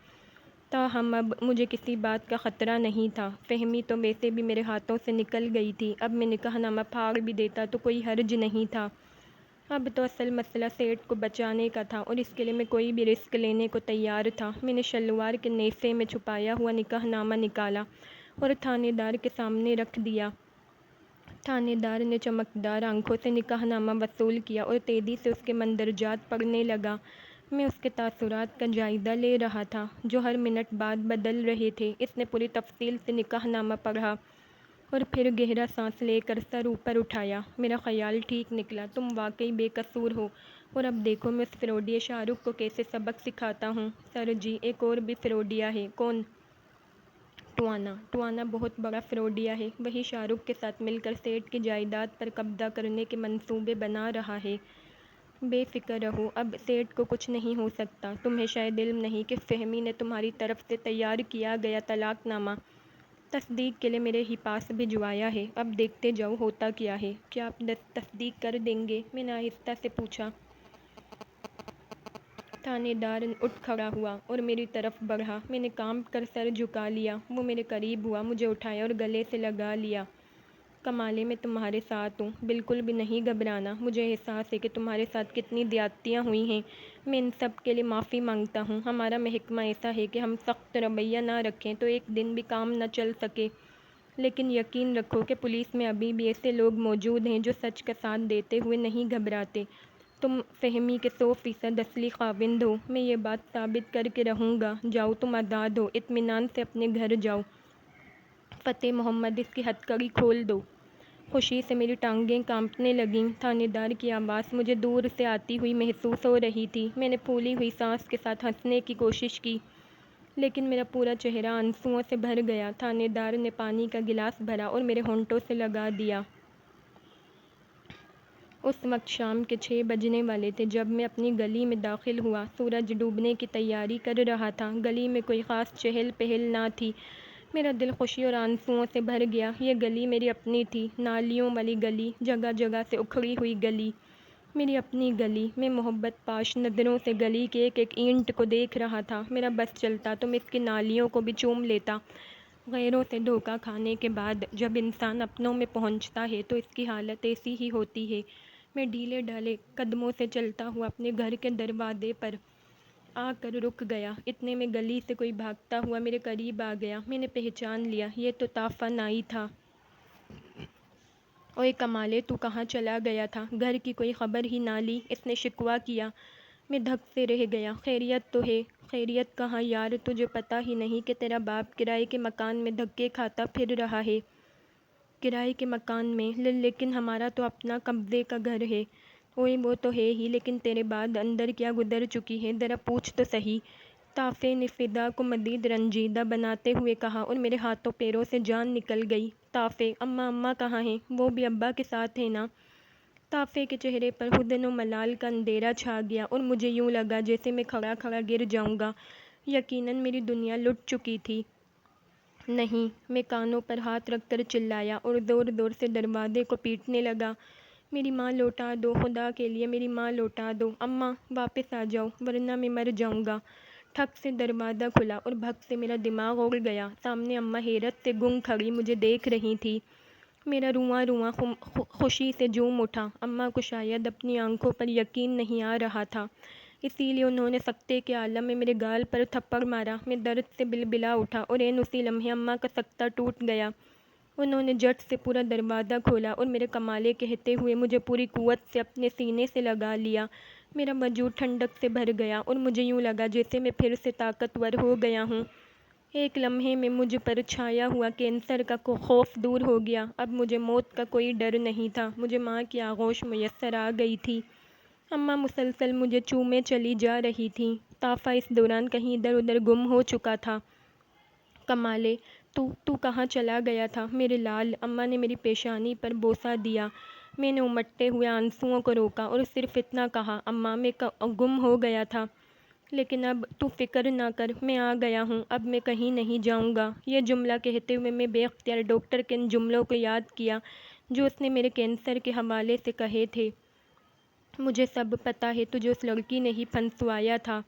تاہم اب مجھے کسی بات کا خطرہ نہیں تھا۔ فہمی تو ویسے بھی میرے ہاتھوں سے نکل گئی تھی، اب میں نکاح نامہ پھاڑ بھی دیتا تو کوئی حرج نہیں تھا۔ اب تو اصل مسئلہ سیٹھ کو بچانے کا تھا، اور اس کے لیے میں کوئی بھی رسک لینے کو تیار تھا۔ میں نے شلوار کے نیفے میں چھپایا ہوا نکاح نامہ نکالا اور تھانے دار کے سامنے رکھ دیا۔ تھانے دار نے چمکدار آنکھوں سے نکاح نامہ وصول کیا اور تیزی سے اس کے مندرجات پڑھنے لگا۔ میں اس کے تاثرات کا جائزہ لے رہا تھا، جو ہر منٹ بعد بدل رہے تھے۔ اس نے پوری تفصیل سے نکاح نامہ پڑھا اور پھر گہرا سانس لے کر سر اوپر اٹھایا۔ میرا خیال ٹھیک نکلا، تم واقعی بے قصور ہو، اور اب دیکھو میں اس فروڈیے شاہ رخ کو کیسے سبق سکھاتا ہوں۔ سر جی، ایک اور بھی فروڈیہ ہے۔ کون؟ ٹوانا۔ ٹوانا بہت بڑا فروڈیہ ہے۔ وہی شاہ رخ کے ساتھ مل کر سیٹھ کی جائیداد پر قبضہ کرنے کے منصوبے بنا رہا ہے۔ بے فکر رہو، اب سیٹھ کو کچھ نہیں ہو سکتا۔ تمہیں شاید علم نہیں کہ فہمی نے تمہاری طرف سے تیار کیا گیا طلاق نامہ تصدیق کے لیے میرے ہی پاس بھجوایا ہے۔ اب دیکھتے جاؤ ہوتا کیا ہے۔ کیا آپ تصدیق کر دیں گے؟ میں نے آہستہ سے پوچھا۔ تھانے دار اٹھ کھڑا ہوا اور میری طرف بڑھا۔ میں نے کانپ کر سر جھکا لیا۔ وہ میرے قریب ہوا، مجھے اٹھایا اور گلے سے لگا لیا۔ کمالے، میں تمہارے ساتھ ہوں، بالکل بھی نہیں گھبرانا۔ مجھے احساس ہے کہ تمہارے ساتھ کتنی زیادتیاں ہوئی ہیں، میں ان سب کے لیے معافی مانگتا ہوں۔ ہمارا محکمہ ایسا ہے کہ ہم سخت رویہ نہ رکھیں تو ایک دن بھی کام نہ چل سکے، لیکن یقین رکھو کہ پولیس میں ابھی بھی ایسے لوگ موجود ہیں جو سچ کا ساتھ دیتے ہوئے نہیں گھبراتے۔ تم فہمی کے 100% اصلی خاوند ہو، میں یہ بات ثابت کر کے رہوں گا۔ جاؤ، تم آزاد ہو، اطمینان سے اپنے گھر جاؤ۔ فتح محمد، اس کی ہتھکڑی کھول دو۔ خوشی سے میری ٹانگیں کانپنے لگیں۔ تھانے دار کی آواز مجھے دور سے آتی ہوئی محسوس ہو رہی تھی۔ میں نے پھولی ہوئی سانس کے ساتھ ہنسنے کی کوشش کی، لیکن میرا پورا چہرہ آنسوؤں سے بھر گیا۔ تھانے دار نے پانی کا گلاس بھرا اور میرے ہونٹوں سے لگا دیا۔ اس وقت شام کے 6 بجنے والے تھے جب میں اپنی گلی میں داخل ہوا۔ سورج ڈوبنے کی تیاری کر رہا تھا۔ گلی میں کوئی خاص چہل پہل نہ تھی۔ میرا دل خوشی اور آنسوؤں سے بھر گیا۔ یہ گلی میری اپنی تھی، نالیوں والی گلی، جگہ جگہ سے اکھڑی ہوئی گلی، میری اپنی گلی۔ میں محبت پاش نظروں سے گلی کے ایک ایک اینٹ کو دیکھ رہا تھا۔ میرا بس چلتا تو میں اس کی نالیوں کو بھی چوم لیتا۔ غیروں سے دھوکہ کھانے کے بعد جب انسان اپنوں میں پہنچتا ہے تو اس کی حالت ایسی ہی ہوتی ہے۔ میں ڈھیلے ڈھالے قدموں سے چلتا ہوا اپنے گھر کے دروازے پر آ کر رک گیا۔ اتنے میں گلی سے کوئی بھاگتا ہوا میرے قریب آ گیا۔ میں نے پہچان لیا، یہ تو طافہ نائی تھا۔ اوئے کمالے، تو کہاں چلا گیا تھا؟ گھر کی کوئی خبر ہی نہ لی؟ اس نے شکوہ کیا۔ میں دھک سے رہ گیا۔ خیریت تو ہے؟ خیریت کہاں یار، تجھے پتہ ہی نہیں کہ تیرا باپ کرائے کے مکان میں دھکے کھاتا پھر رہا ہے؟ کرائے کے مکان میں؟ لیکن ہمارا تو اپنا قبضے کا گھر ہے۔ اوئے وہ تو ہے ہی، لیکن تیرے بعد اندر کیا گزر چکی ہے، ذرا پوچھ تو صحیح۔ طافے نے فضا کو مزید رنجیدہ بناتے ہوئے کہا اور میرے ہاتھوں پیروں سے جان نکل گئی۔ طافے، اماں کہاں ہیں؟ وہ بھی ابا کے ساتھ ہیں نا؟ طافے کے چہرے پر حزن و ملال کا اندھیرا چھا گیا اور مجھے یوں لگا جیسے میں کھڑا کھڑا گر جاؤں گا۔ یقیناً میری دنیا لٹ چکی تھی۔ نہیں، میں کانوں پر ہاتھ رکھ کر چلایا اور زور زور سے دروازے کو پیٹنے لگا۔ میری ماں لوٹا دو، خدا کے لیے میری ماں لوٹا دو۔ اماں واپس آ جاؤ ورنہ میں مر جاؤں گا۔ ٹھک سے دروازہ کھلا اور بھگ سے میرا دماغ اڑ گیا۔ سامنے اماں حیرت سے گنگ کھڑی مجھے دیکھ رہی تھی۔ میرا رواں رواں خوشی سے جھوم اٹھا۔ اماں کو شاید اپنی آنکھوں پر یقین نہیں آ رہا تھا، اسی لیے انہوں نے سکتے کے عالم میں میرے گال پر تھپڑ مارا۔ میں درد سے بلبلا اٹھا اور عین اسی لمحے اماں کا سکتہ ٹوٹ گیا۔ انہوں نے جھٹ سے پورا دروازہ کھولا اور میرے کمالے کہتے ہوئے مجھے پوری قوت سے اپنے سینے سے لگا لیا۔ میرا وجود ٹھنڈک سے بھر گیا اور مجھے یوں لگا جیسے میں پھر سے طاقتور ہو گیا ہوں۔ ایک لمحے میں مجھ پر چھایا ہوا کینسر کا خوف دور ہو گیا۔ اب مجھے موت کا کوئی ڈر نہیں تھا۔ مجھے ماں کی آغوش میسر آ گئی تھی۔ اماں مسلسل مجھے چومے چلی جا رہی تھیں۔ طافہ اس دوران کہیں ادھر ادھر گم ہو چکا تھا۔ کمالے، تو کہاں چلا گیا تھا میرے لال؟ اماں نے میری پیشانی پر بوسہ دیا۔ میں نے امٹتے ہوئے آنسوؤں کو روکا اور صرف اتنا کہا، اماں میں گم ہو گیا تھا، لیکن اب تو فکر نہ کر، میں آ گیا ہوں، اب میں کہیں نہیں جاؤں گا۔ یہ جملہ کہتے ہوئے میں بے اختیار ڈاکٹر کے ان جملوں کو یاد کیا جو اس نے میرے کینسر کے حوالے سے کہے تھے۔ مجھے سب پتہ ہے، تجھے اس لڑکی نے ہی پھنسوایا تھا۔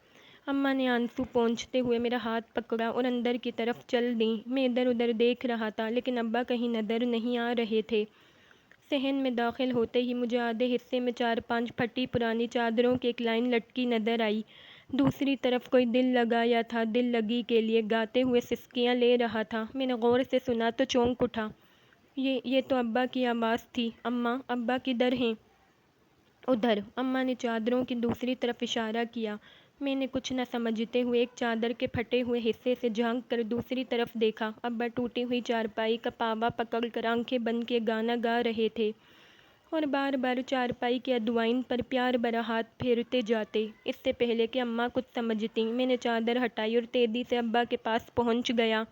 اماں نے آنسو پونچھتے ہوئے میرا ہاتھ پکڑا اور اندر کی طرف چل دیں۔ میں ادھر ادھر دیکھ رہا تھا، لیکن ابا کہیں نظر نہیں آ رہے تھے۔ صحن میں داخل ہوتے ہی مجھے آدھے حصے میں 4-5 پھٹی پرانی چادروں کی ایک لائن لٹکی نظر آئی۔ دوسری طرف کوئی دل لگایا تھا، دل لگی کے لیے گاتے ہوئے سسکیاں لے رہا تھا۔ میں نے غور سے سنا تو چونک اٹھا۔ یہ تو ابا کی آواز تھی۔ اماں، ابا کدھر ہیں؟ ادھر۔ اماں نے چادروں کی دوسری طرف اشارہ کیا۔ میں نے کچھ نہ سمجھتے ہوئے ایک چادر کے پھٹے ہوئے حصے سے جھانک کر دوسری طرف دیکھا۔ ابا ٹوٹی ہوئی چارپائی کا پاوا پکڑ کر آنکھیں بند کیے گانا گا رہے تھے اور بار بار چارپائی کے ادوائن پر پیار بھرا ہاتھ پھیرتے جاتے۔ اس سے پہلے کہ اماں کچھ سمجھتیں، میں نے چادر ہٹائی اور تیزی سے ابا کے پاس پہنچ گیا۔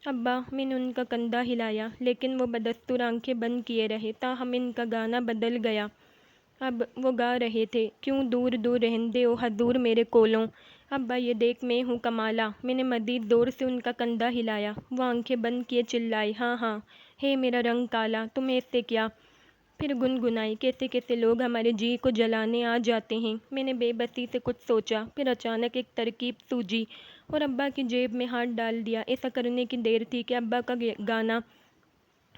ابا، میں نے ان کا کندھا ہلایا، لیکن وہ بدستور آنکھیں بند کیے رہے۔ تاہم ان کا گانا بدل گیا۔ اب وہ گا رہے تھے، کیوں دور دور رہندے ہو حضور میرے کولوں۔ ابا یہ دیکھ، میں ہوں کمالہ۔ میں نے مزید زور سے ان کا کندھا ہلایا۔ وہ آنکھیں بند کیے چلائی، ہاں ہاں، ہے میرا رنگ کالا، تمہیں اس سے کیا؟ پھر گنگنائی، کیسے کیسے لوگ ہمارے جی کو جلانے آ جاتے ہیں۔ میں نے بے بسی سے کچھ سوچا، پھر اچانک ایک ترکیب سوجھی اور ابا کی جیب میں ہاتھ ڈال دیا۔ ایسا کرنے کی دیر تھی کہ ابا کا گانا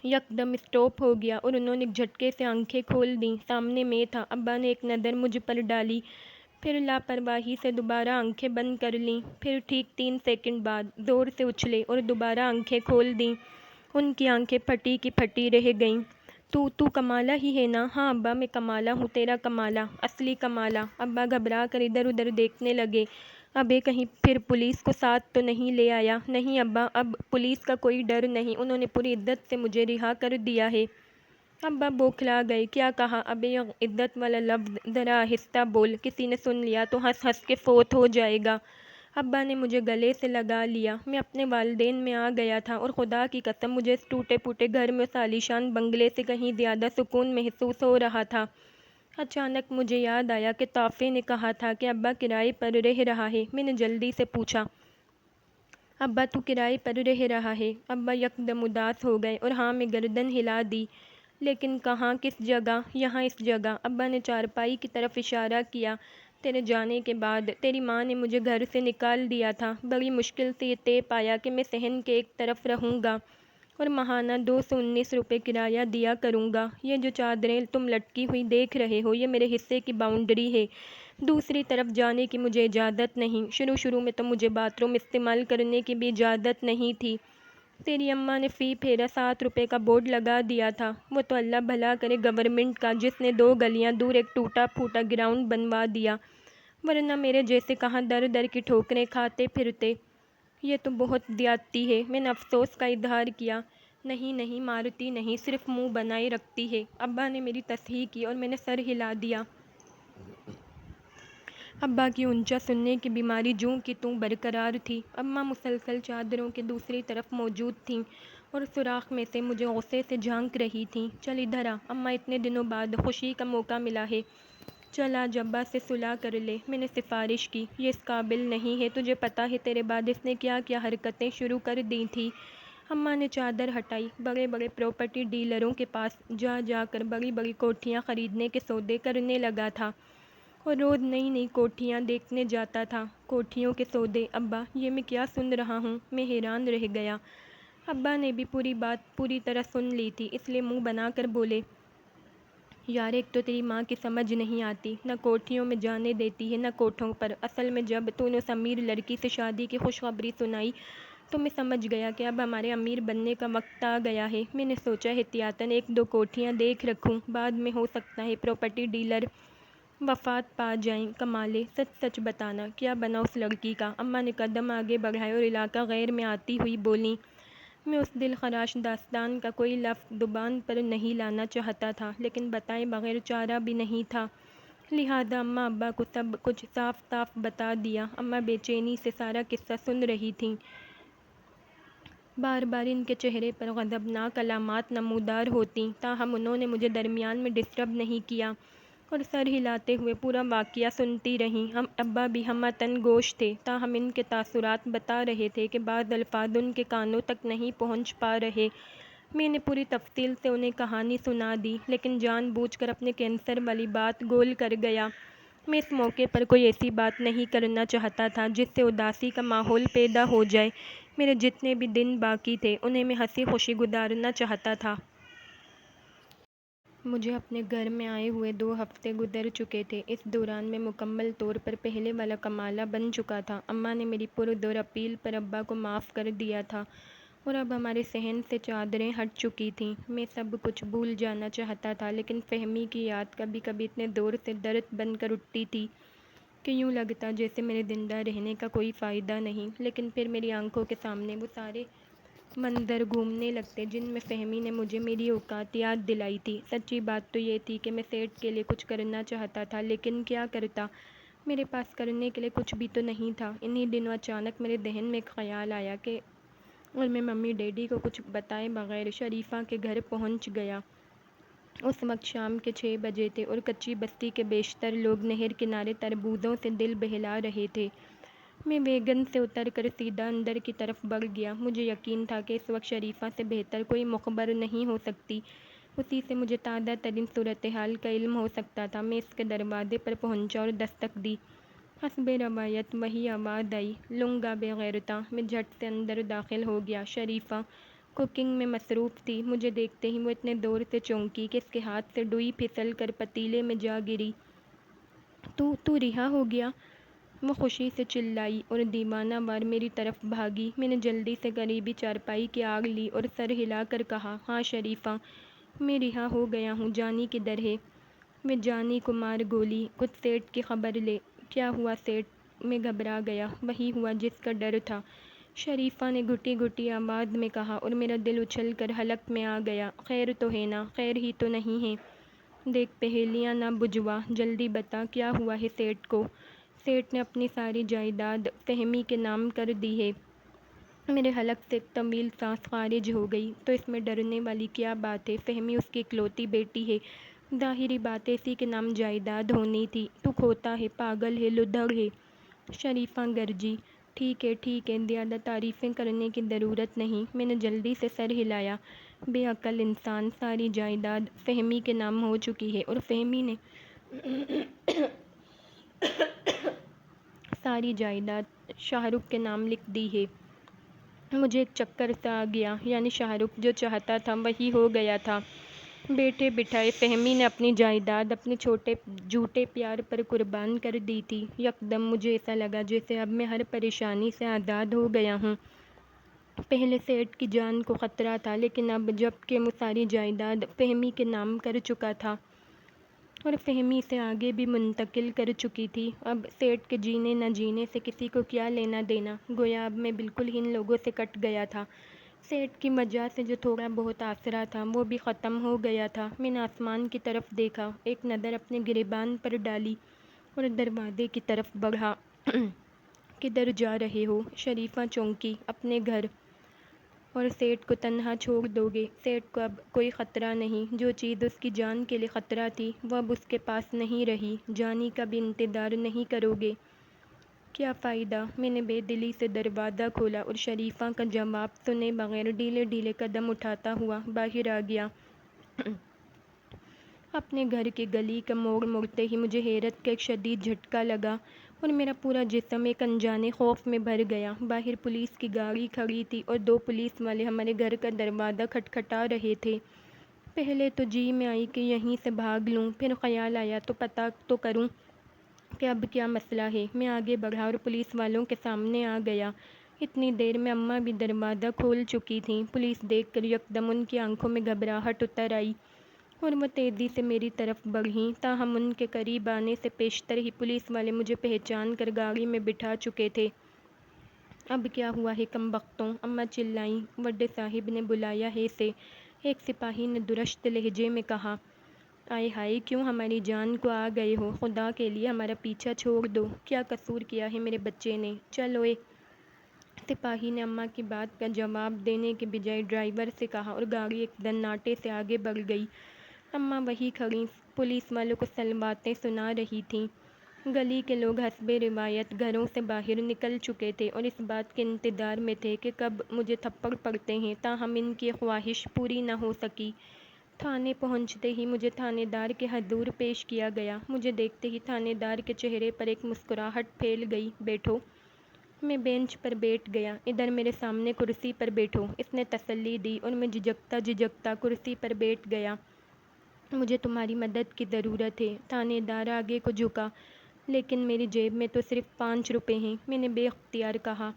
یکدم اسٹاپ ہو گیا اور انہوں نے ایک جھٹکے سے آنکھیں کھول دیں۔ سامنے میں تھا۔ ابا نے ایک نظر مجھ پر ڈالی، پھر لاپرواہی سے دوبارہ آنکھیں بند کر لیں، پھر ٹھیک 3 سیکنڈ بعد زور سے اچھلے اور دوبارہ آنکھیں کھول دیں۔ ان کی آنکھیں پھٹی کی پھٹی رہ گئیں۔ تو کمالہ ہی ہے نا؟ ہاں ابا، میں کمالہ ہوں، تیرا کمالہ، اصلی کمالہ۔ ابا گھبرا کر ادھر ادھر دیکھنے لگے۔ ابے کہیں پھر پولیس کو ساتھ تو نہیں لے آیا؟ نہیں ابا، اب پولیس کا کوئی ڈر نہیں، انہوں نے پوری عزت سے مجھے رہا کر دیا ہے۔ ابا بوکھلا گئے۔ کیا کہا؟ ابے یہ عزت والا لفظ ذرا آہستہ بول، کسی نے سن لیا تو ہنس ہنس کے فوت ہو جائے گا۔ ابا نے مجھے گلے سے لگا لیا۔ میں اپنے والدین میں آ گیا تھا اور خدا کی قسم مجھے اس ٹوٹے پھوٹے گھر میں اس عالیشان بنگلے سے کہیں زیادہ سکون محسوس ہو رہا تھا۔ اچانک مجھے یاد آیا کہ طافے نے کہا تھا کہ ابا کرائے پر رہ رہا ہے۔ میں نے جلدی سے پوچھا، ابا تو کرائے پر رہ رہا ہے؟ ابا یکدم اداس ہو گئے اور ہاں میں گردن ہلا دی۔ لیکن کہاں، کس جگہ؟ یہاں اس جگہ۔ ابا نے چارپائی کی طرف اشارہ کیا۔ تیرے جانے کے بعد تیری ماں نے مجھے گھر سے نکال دیا تھا۔ بڑی مشکل سے یہ طے پایا کہ میں صحن کے ایک طرف رہوں گا اور ماہانہ 219 روپے کرایہ دیا کروں گا۔ یہ جو چادریں تم لٹکی ہوئی دیکھ رہے ہو یہ میرے حصے کی باؤنڈری ہے، دوسری طرف جانے کی مجھے اجازت نہیں۔ شروع میں تو مجھے باتھ روم استعمال کرنے کی بھی اجازت نہیں تھی۔ تیری اماں نے فی پھیرا 7 روپے کا بورڈ لگا دیا تھا، وہ تو اللہ بھلا کرے گورنمنٹ کا، جس نے 2 گلیاں دور ایک ٹوٹا پھوٹا گراؤنڈ بنوا دیا، ورنہ میرے جیسے کہاں در در کی ٹھوکریں کھاتے پھرتے۔ یہ تو بہت زیادتی ہے۔ میں نے افسوس کا اظہار کیا۔ نہیں مارتی نہیں، صرف منہ بنائے رکھتی ہے۔ ابا نے میری تصحیح کی اور میں نے سر ہلا دیا۔ ابا کی اونچا سننے کی بیماری جوں کی توں برقرار تھی۔ اماں مسلسل چادروں کے دوسری طرف موجود تھیں اور سوراخ میں سے مجھے غصے سے جھانک رہی تھیں۔ چل ادھر آ، اماں اتنے دنوں بعد خوشی کا موقع ملا ہے، چل آج ابا سے صلح کر لے۔ میں نے سفارش کی، یہ اس قابل نہیں ہے، تجھے پتہ ہے تیرے بعد اس نے کیا کیا حرکتیں شروع کر دی تھیں۔ اماں نے چادر ہٹائی۔ بڑے بڑے پراپرٹی ڈیلروں کے پاس جا کر بڑی بڑی کوٹھیاں خریدنے کے سودے کرنے لگا تھا اور روز نئی نئی کوٹھیاں دیکھنے جاتا تھا۔ کوٹھیوں کے سودے؟ ابا یہ میں کیا سن رہا ہوں؟ میں حیران رہ گیا۔ ابا نے بھی پوری بات پوری طرح سن لی تھی، اس لیے منہ بنا کر بولے، یار ایک تو تیری ماں کی سمجھ نہیں آتی، نہ کوٹھیوں میں جانے دیتی ہے نہ کوٹھوں پر۔ اصل میں جب تو نے اس امیر لڑکی سے شادی کی خوشخبری سنائی تو میں سمجھ گیا کہ اب ہمارے امیر بننے کا وقت آ گیا ہے۔ میں نے سوچا احتیاطاً 1-2 کوٹھیاں دیکھ رکھوں، بعد میں ہو سکتا ہے پراپرٹی ڈیلر وفات پا جائیں۔ کمالے، سچ بتانا کیا بنا اس لڑکی کا؟ اماں نے قدم آگے بڑھائے اور علاقہ غیر میں آتی ہوئی بولیں، میں اس دل خراش داستان کا کوئی لفظ زبان پر نہیں لانا چاہتا تھا، لیکن بتائے بغیر چارہ بھی نہیں تھا، لہٰذا اماں ابا کو سب کچھ صاف صاف بتا دیا۔ اماں بے چینی سے سارا قصہ سن رہی تھیں۔ بار بار ان کے چہرے پر غضبناک علامات نمودار ہوتیں، تاہم انہوں نے مجھے درمیان میں ڈسٹرب نہیں کیا اور سر ہلاتے ہوئے پورا واقعہ سنتی رہیں۔ ابا بھی ہمہ گوش تھے، تاہم ان کے تاثرات بتا رہے تھے کہ بعض الفاظ ان کے کانوں تک نہیں پہنچ پا رہے۔ میں نے پوری تفصیل سے انہیں کہانی سنا دی، لیکن جان بوجھ کر اپنے کینسر والی بات گول کر گیا۔ میں اس موقع پر کوئی ایسی بات نہیں کرنا چاہتا تھا جس سے اداسی کا ماحول پیدا ہو جائے۔ میرے جتنے بھی دن باقی تھے انہیں میں ہنسی خوشی گزارنا چاہتا تھا۔ مجھے اپنے گھر میں آئے ہوئے 2 ہفتے گزر چکے تھے۔ اس دوران میں مکمل طور پر پہلے والا کمالہ بن چکا تھا۔ اماں نے میری پرزور اپیل پر ابا کو معاف کر دیا تھا اور اب ہمارے صحن سے چادریں ہٹ چکی تھیں۔ میں سب کچھ بھول جانا چاہتا تھا، لیکن فہمی کی یاد کبھی کبھی اتنے زور سے درد بن کر اٹھتی تھی کہ یوں لگتا جیسے میرے زندہ رہنے کا کوئی فائدہ نہیں۔ لیکن پھر میری آنکھوں کے سامنے وہ سارے منظر گھومنے لگتے جن میں فہمی نے مجھے میری اوقات یاد دلائی تھی۔ سچی بات تو یہ تھی کہ میں سیٹ کے لیے کچھ کرنا چاہتا تھا، لیکن کیا کرتا؟ میرے پاس کرنے کے لیے کچھ بھی تو نہیں تھا۔ انہی دنوں اچانک میرے ذہن میں ایک خیال آیا کہ اور میں ممی ڈیڈی کو کچھ بتائے بغیر شریفہ کے گھر پہنچ گیا۔ اس وقت شام کے 6 بجے تھے اور کچی بستی کے بیشتر لوگ نہر کنارے تربوزوں سے دل بہلا رہے تھے۔ میں ویگن سے اتر کر سیدھا اندر کی طرف بڑھ گیا۔ مجھے یقین تھا کہ اس وقت شریفہ سے بہتر کوئی مخبر نہیں ہو سکتی، اسی سے مجھے تازہ ترین صورتحال کا علم ہو سکتا تھا۔ میں اس کے دروازے پر پہنچا اور دستک دی۔ حسب روایت وہی آواز آئی، لنگا بے غیرتاں۔ میں جھٹ سے اندر داخل ہو گیا۔ شریفہ کوکنگ میں مصروف تھی۔ مجھے دیکھتے ہی وہ اتنے زور سے چونکی کہ اس کے ہاتھ سے ڈوئی پھسل کر پتیلے میں جا گری۔ تو رہا ہو گیا، وہ خوشی سے چلائی اور دیوانہ وار میری طرف بھاگی۔ میں نے جلدی سے قریبی چارپائی کی آڑ لی اور سر ہلا کر کہا، ہاں شریفہ، میں رہا ہو گیا ہوں۔ جانی کدھر ہے؟ وہ جانی کو مار گولی، کچھ سیٹ کی خبر لے۔ کیا ہوا سیٹ؟ میں گھبرا گیا۔ وہی ہوا جس کا ڈر تھا۔ شریفہ نے گھٹی گھٹی آواز میں کہا اور میرا دل اچھل کر حلق میں آ گیا۔ خیر تو ہے نا؟ خیر ہی تو نہیں ہے؟ دیکھ پہیلیاں نہ بجھوا، جلدی بتا کیا ہوا ہے سیٹھ کو؟ سیٹھ نے اپنی ساری جائیداد فہمی کے نام کر دی ہے۔ میرے حلق سے ایک طویل سانس خارج ہو گئی۔ تو اس میں ڈرنے والی کیا بات ہے؟ فہمی اس کی اکلوتی بیٹی ہے، ظاہری بات ہے اسی کے نام جائیداد ہونی تھی۔ تو کھوتا ہے، پاگل ہے، لدھڑ ہے۔ شریفہ گرجی۔ ٹھیک ہے، زیادہ تعریفیں کرنے کی ضرورت نہیں۔ میں نے جلدی سے سر ہلایا۔ بے عقل انسان، ساری جائیداد فہمی کے نام ہو چکی ہے اور فہمی نے ساری جائیداد شاہ رخ کے نام لکھ دی ہے۔ مجھے ایک چکر سا آ گیا، یعنی شاہ رخ جو چاہتا تھا وہی ہو گیا تھا۔ بیٹھے بٹھائے فہمی نے اپنی جائیداد اپنے چھوٹے جھوٹے پیار پر قربان کر دی تھی۔ یکدم مجھے ایسا لگا جیسے اب میں ہر پریشانی سے آزاد ہو گیا ہوں۔ پہلے سیٹھ کی جان کو خطرہ تھا، لیکن اب جب کہ وہ ساری جائیداد فہمی کے نام کر چکا تھا اور فہمی سے آگے بھی منتقل کر چکی تھی، اب سیٹھ کے جینے نہ جینے سے کسی کو کیا لینا دینا؟ گویا اب میں بالکل ہی ان لوگوں سے کٹ گیا تھا۔ سیٹھ کی وجہ سے جو تھوڑا بہت آسرا تھا وہ بھی ختم ہو گیا تھا۔ میں نے آسمان کی طرف دیکھا، ایک نظر اپنے گریبان پر ڈالی اور دروازے کی طرف بڑھا۔ کدھر جا رہے ہو؟ شریفہ چونکی۔ اپنے گھر۔ اور سیٹھ کو تنہا چھوڑ دو گے؟ سیٹھ کو اب کوئی خطرہ نہیں۔ جو چیز اس کی جان کے لیے خطرہ تھی وہ اب اس کے پاس نہیں رہی۔ جانی کا بھی انتظار نہیں کرو گے؟ کیا فائدہ؟ میں نے بے دلی سے دروازہ کھولا اور شریفہ کا جواب سنے بغیر ڈھیلے ڈھیلے قدم اٹھاتا ہوا باہر آ گیا۔ اپنے گھر کی گلی کا موڑ مڑتے ہی مجھے حیرت کا ایک شدید جھٹکا لگا اور میرا پورا جسم ایک انجانے خوف میں بھر گیا۔ باہر پولیس کی گاڑی کھڑی تھی اور دو پولیس والے ہمارے گھر کا دروازہ کھٹکھٹا رہے تھے۔ پہلے تو جی میں آئی کہ یہیں سے بھاگ لوں، پھر خیال آیا تو پتہ تو کروں کہ اب کیا مسئلہ ہے۔ میں آگے بڑھا اور پولیس والوں کے سامنے آ گیا۔ اتنی دیر میں اماں بھی دروازہ کھول چکی تھیں۔ پولیس دیکھ کر یکدم ان کی آنکھوں میں گھبراہٹ اتر آئی اور وہ تیزی سے میری طرف بڑھیں، تاہم ان کے قریب آنے سے پیشتر ہی پولیس والے مجھے پہچان کر گاڑی میں بٹھا چکے تھے۔ اب کیا ہوا ہے کمبختوں؟ اماں چلائیں۔ وڈے صاحب نے بلایا ہے اسے، ایک سپاہی نے درشت لہجے میں کہا۔ آئے ہائے، کیوں ہماری جان کو آ گئے ہو؟ خدا کے لیے ہمارا پیچھا چھوڑ دو۔ کیا قصور کیا ہے میرے بچے نے؟ چل اوئے۔ سپاہی نے اماں کی بات کا جواب دینے کے بجائے ڈرائیور سے کہا اور گاڑی ایک سناٹے سے آگے بڑھ گئی۔ اماں وہیں کھڑی پولیس والوں کو سلواتیں سنا رہی تھیں۔ گلی کے لوگ حسب روایت گھروں سے باہر نکل چکے تھے اور اس بات کے انتظار میں تھے کہ کب مجھے تھپڑ پڑتے ہیں، تاہم ان کی خواہش پوری نہ ہو سکی۔ تھانے پہنچتے ہی مجھے تھانے دار کے حضور پیش کیا گیا۔ مجھے دیکھتے ہی تھانے دار کے چہرے پر ایک مسکراہٹ پھیل گئی۔ بیٹھو۔ میں بینچ پر بیٹھ گیا۔ ادھر میرے سامنے کرسی پر بیٹھو، اس نے تسلی دی اور میں جھجکتا جھجکتا کرسی پر بیٹھ گیا۔ مجھے تمہاری مدد کی ضرورت ہے۔ تھانے دار آگے کو جھکا۔ لیکن میری جیب میں تو صرف 5 روپے ہیں، میں نے بے اختیار کہا۔